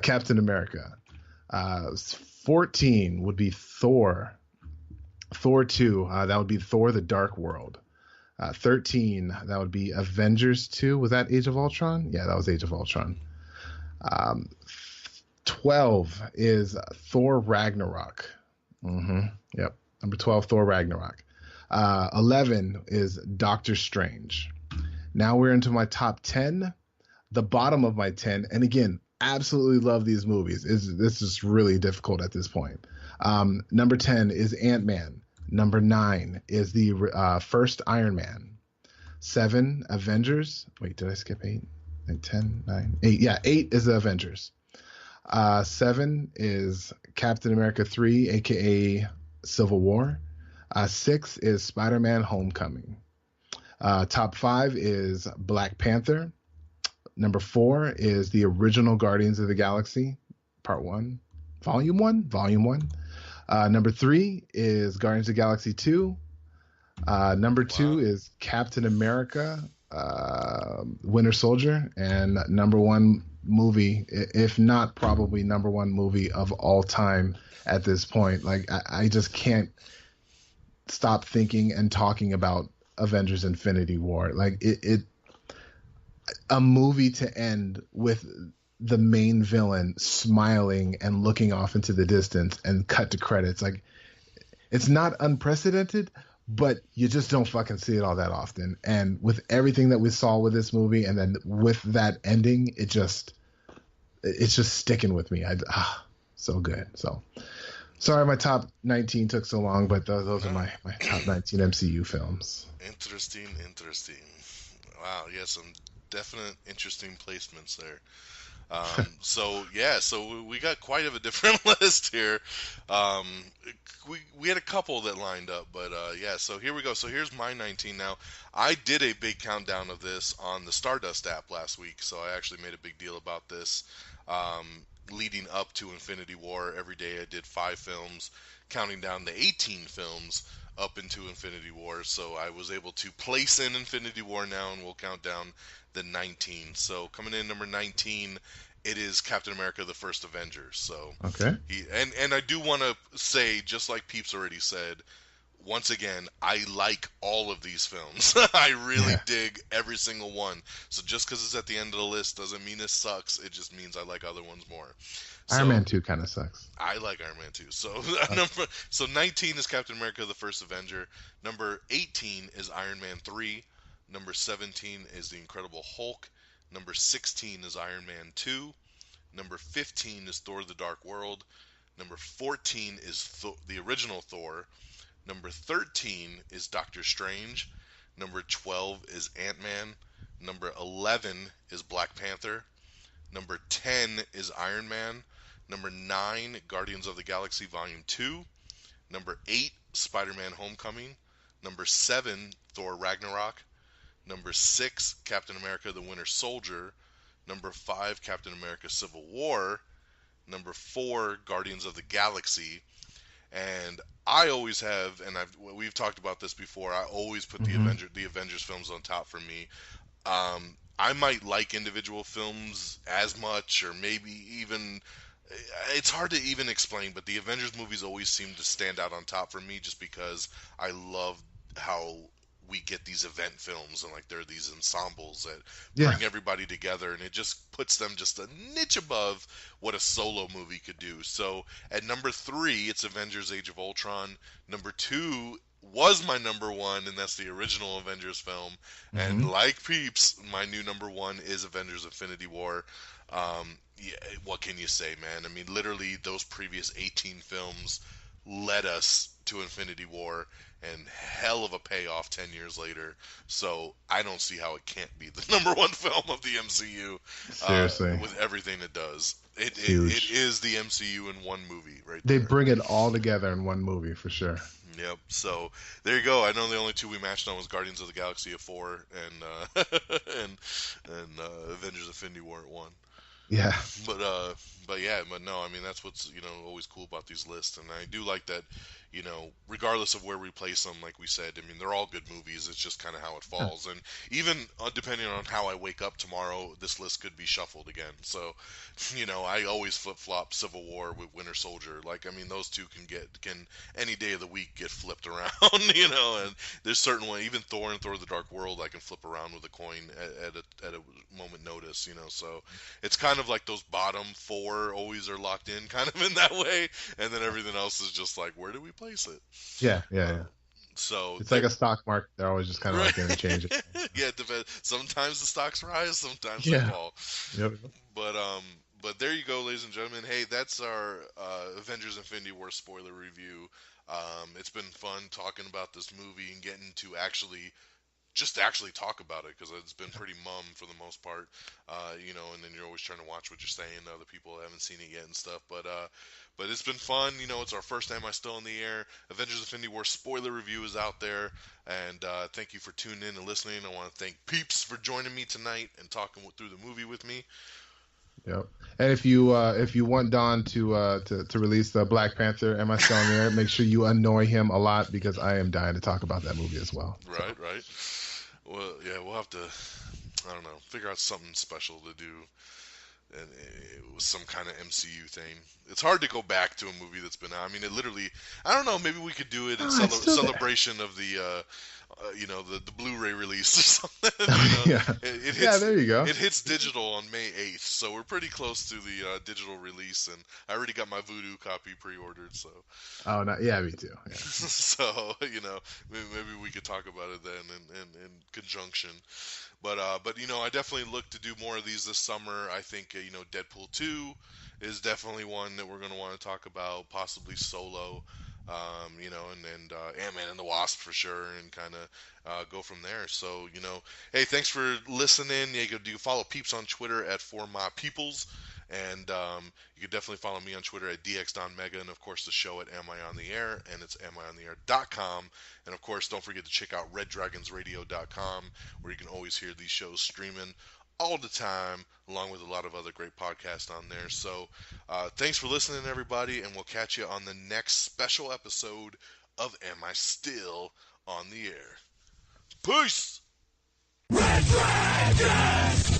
Captain America. 14 would be Thor 2. That would be Thor: The Dark World. 13, that would be Avengers 2. Was that Age of Ultron? Yeah, that was Age of Ultron. 12 is Thor Ragnarok. Yep. Number 12, Thor Ragnarok. 11 is Doctor Strange. Now we're into my top 10, the bottom of my 10. And again, absolutely love these movies. This is really difficult at this point. Number 10 is Ant-Man. Number 9 is the first Iron Man. 7, Avengers. Wait, did I skip 8? 10, 9, 8. Yeah, 8 is the Avengers. 7 is Captain America 3, a.k.a. Civil War. 6 is Spider-Man: Homecoming. Top 5 is Black Panther. Number 4 is the original Guardians of the Galaxy, Part 1, Volume 1, Volume 1. Number 3 is Guardians of the Galaxy 2. Number 2 is Captain America, Winter Soldier, and number 1 movie, if not probably number 1 movie of all time at this point. Like I just can't stop thinking and talking about Avengers: Infinity War. Like a movie to end with the main villain smiling and looking off into the distance and cut to credits. Like, it's not unprecedented, but you just don't fucking see it all that often. And with everything that we saw with this movie, and then with that ending, it's just sticking with me. So good. So sorry my top 19 took so long, but those are my top 19 MCU films. Interesting. Wow, yeah, some definite interesting placements there. So we got quite of a different list here. We had a couple that lined up, but so here we go. So here's my 19 now. I did a big countdown of this on the Stardust app last week, so I actually made a big deal about this. Leading up to Infinity War, every day I did 5 films, counting down the 18 films up into Infinity War. So I was able to place in Infinity War now, and we'll count down the 19. So coming in number 19, it is Captain America: The First Avengers. So okay, and I do want to say, just like Peeps already said, once again, I like all of these films. I really dig every single one. So just because it's at the end of the list doesn't mean it sucks. It just means I like other ones more. Iron Man 2 kind of sucks. I like Iron Man 2. So 19 is Captain America: The First Avenger. Number 18 is Iron Man 3. Number 17 is The Incredible Hulk. Number 16 is Iron Man 2. Number 15 is Thor: The Dark World. Number 14 is the original Thor. Number 13 is Doctor Strange. Number 12 is Ant-Man. Number 11 is Black Panther. Number 10 is Iron Man. Number 9, Guardians of the Galaxy Volume 2. Number 8, Spider-Man: Homecoming. Number 7, Thor: Ragnarok. Number 6, Captain America: The Winter Soldier. Number 5, Captain America: Civil War. Number 4, Guardians of the Galaxy. And I always have, and we've talked about this before, I always put the Avengers films on top for me. I might like individual films as much, or maybe even, it's hard to even explain, but the Avengers movies always seem to stand out on top for me, just because I love how we get these event films, and like there are these ensembles that bring everybody together, and it just puts them just a niche above what a solo movie could do. So at number 3, it's Avengers: Age of Ultron. Number 2 was my number 1, and that's the original Avengers film. And like Peeps, my new number 1 is Avengers: Infinity War. What can you say, man? I mean, literally those previous 18 films led us to Infinity War, and hell of a payoff 10 years later. So I don't see how it can't be the number 1 film of the MCU. Seriously. With everything it does. It is the MCU in one movie, right They there. bring it all together in one movie, for sure. Yep. So there you go. I know the only 2 we matched on was Guardians of the Galaxy at 4 and Avengers: Infinity War at 1. Yeah. But no, I mean, that's what's, always cool about these lists. And I do like that, regardless of where we place them, like we said, I mean, they're all good movies. It's just kind of how it falls. And even depending on how I wake up tomorrow, this list could be shuffled again. So, I always flip-flop Civil War with Winter Soldier. Like, I mean, those two can any day of the week get flipped around, and there's certain way, even Thor and Thor: The Dark World, I can flip around with a coin at a moment notice, so it's kind of like those bottom 4 always are locked in kind of in that way, and then everything else is just like, where do we place it? Yeah. So it's like a stock market. They're always just kind of like interchangeable. Yeah, it depends. Sometimes the stocks rise, sometimes they fall. Yep. But there you go, ladies and gentlemen. Hey, that's our Avengers: Infinity War spoiler review. It's been fun talking about this movie and getting to actually just to actually talk about it, because it's been pretty mum for the most part, you know, and then you're always trying to watch what you're saying to other people that haven't seen it yet and stuff. But it's been fun. You know, it's our first Am I Still in the Air? Avengers Infinity War spoiler review is out there, and thank you for tuning in and listening. I want to thank Peeps for joining me tonight and talking through the movie with me. Yep. And if you want Don to release the Black Panther, Am I Still in the Air? Make sure you annoy him a lot, because I am dying to talk about that movie as well. Right, right. Well, yeah, we'll have to, I don't know, figure out something special to do, and it was some kind of MCU thing. It's hard to go back to a movie that's been out. I mean, it literally, I don't know, maybe we could do it in celebration of the, you know, the Blu-ray release or something. You know? Yeah. It hits, yeah, there you go. It hits digital on May 8th, so we're pretty close to the digital release, and I already got my Voodoo copy pre-ordered, so. Oh, yeah, me too. Yeah. So, you know, maybe we could talk about it then in conjunction. But you know, I definitely look to do more of these this summer. I think, you know, Deadpool 2 is definitely one that we're going to want to talk about, possibly Solo, you know, and Ant-Man and the Wasp for sure, and kind of go from there. So, you know, hey, thanks for listening. You can follow Peeps on Twitter at ForMyPeoples. And you can definitely follow me on Twitter at DXDonMega, and of course the show at Am I On The Air, and it's amiontheair.com. And of course, don't forget to check out reddragonsradio.com, where you can always hear these shows streaming all the time, along with a lot of other great podcasts on there. So thanks for listening, everybody, and we'll catch you on the next special episode of Am I Still On The Air? Peace! Red Dragon!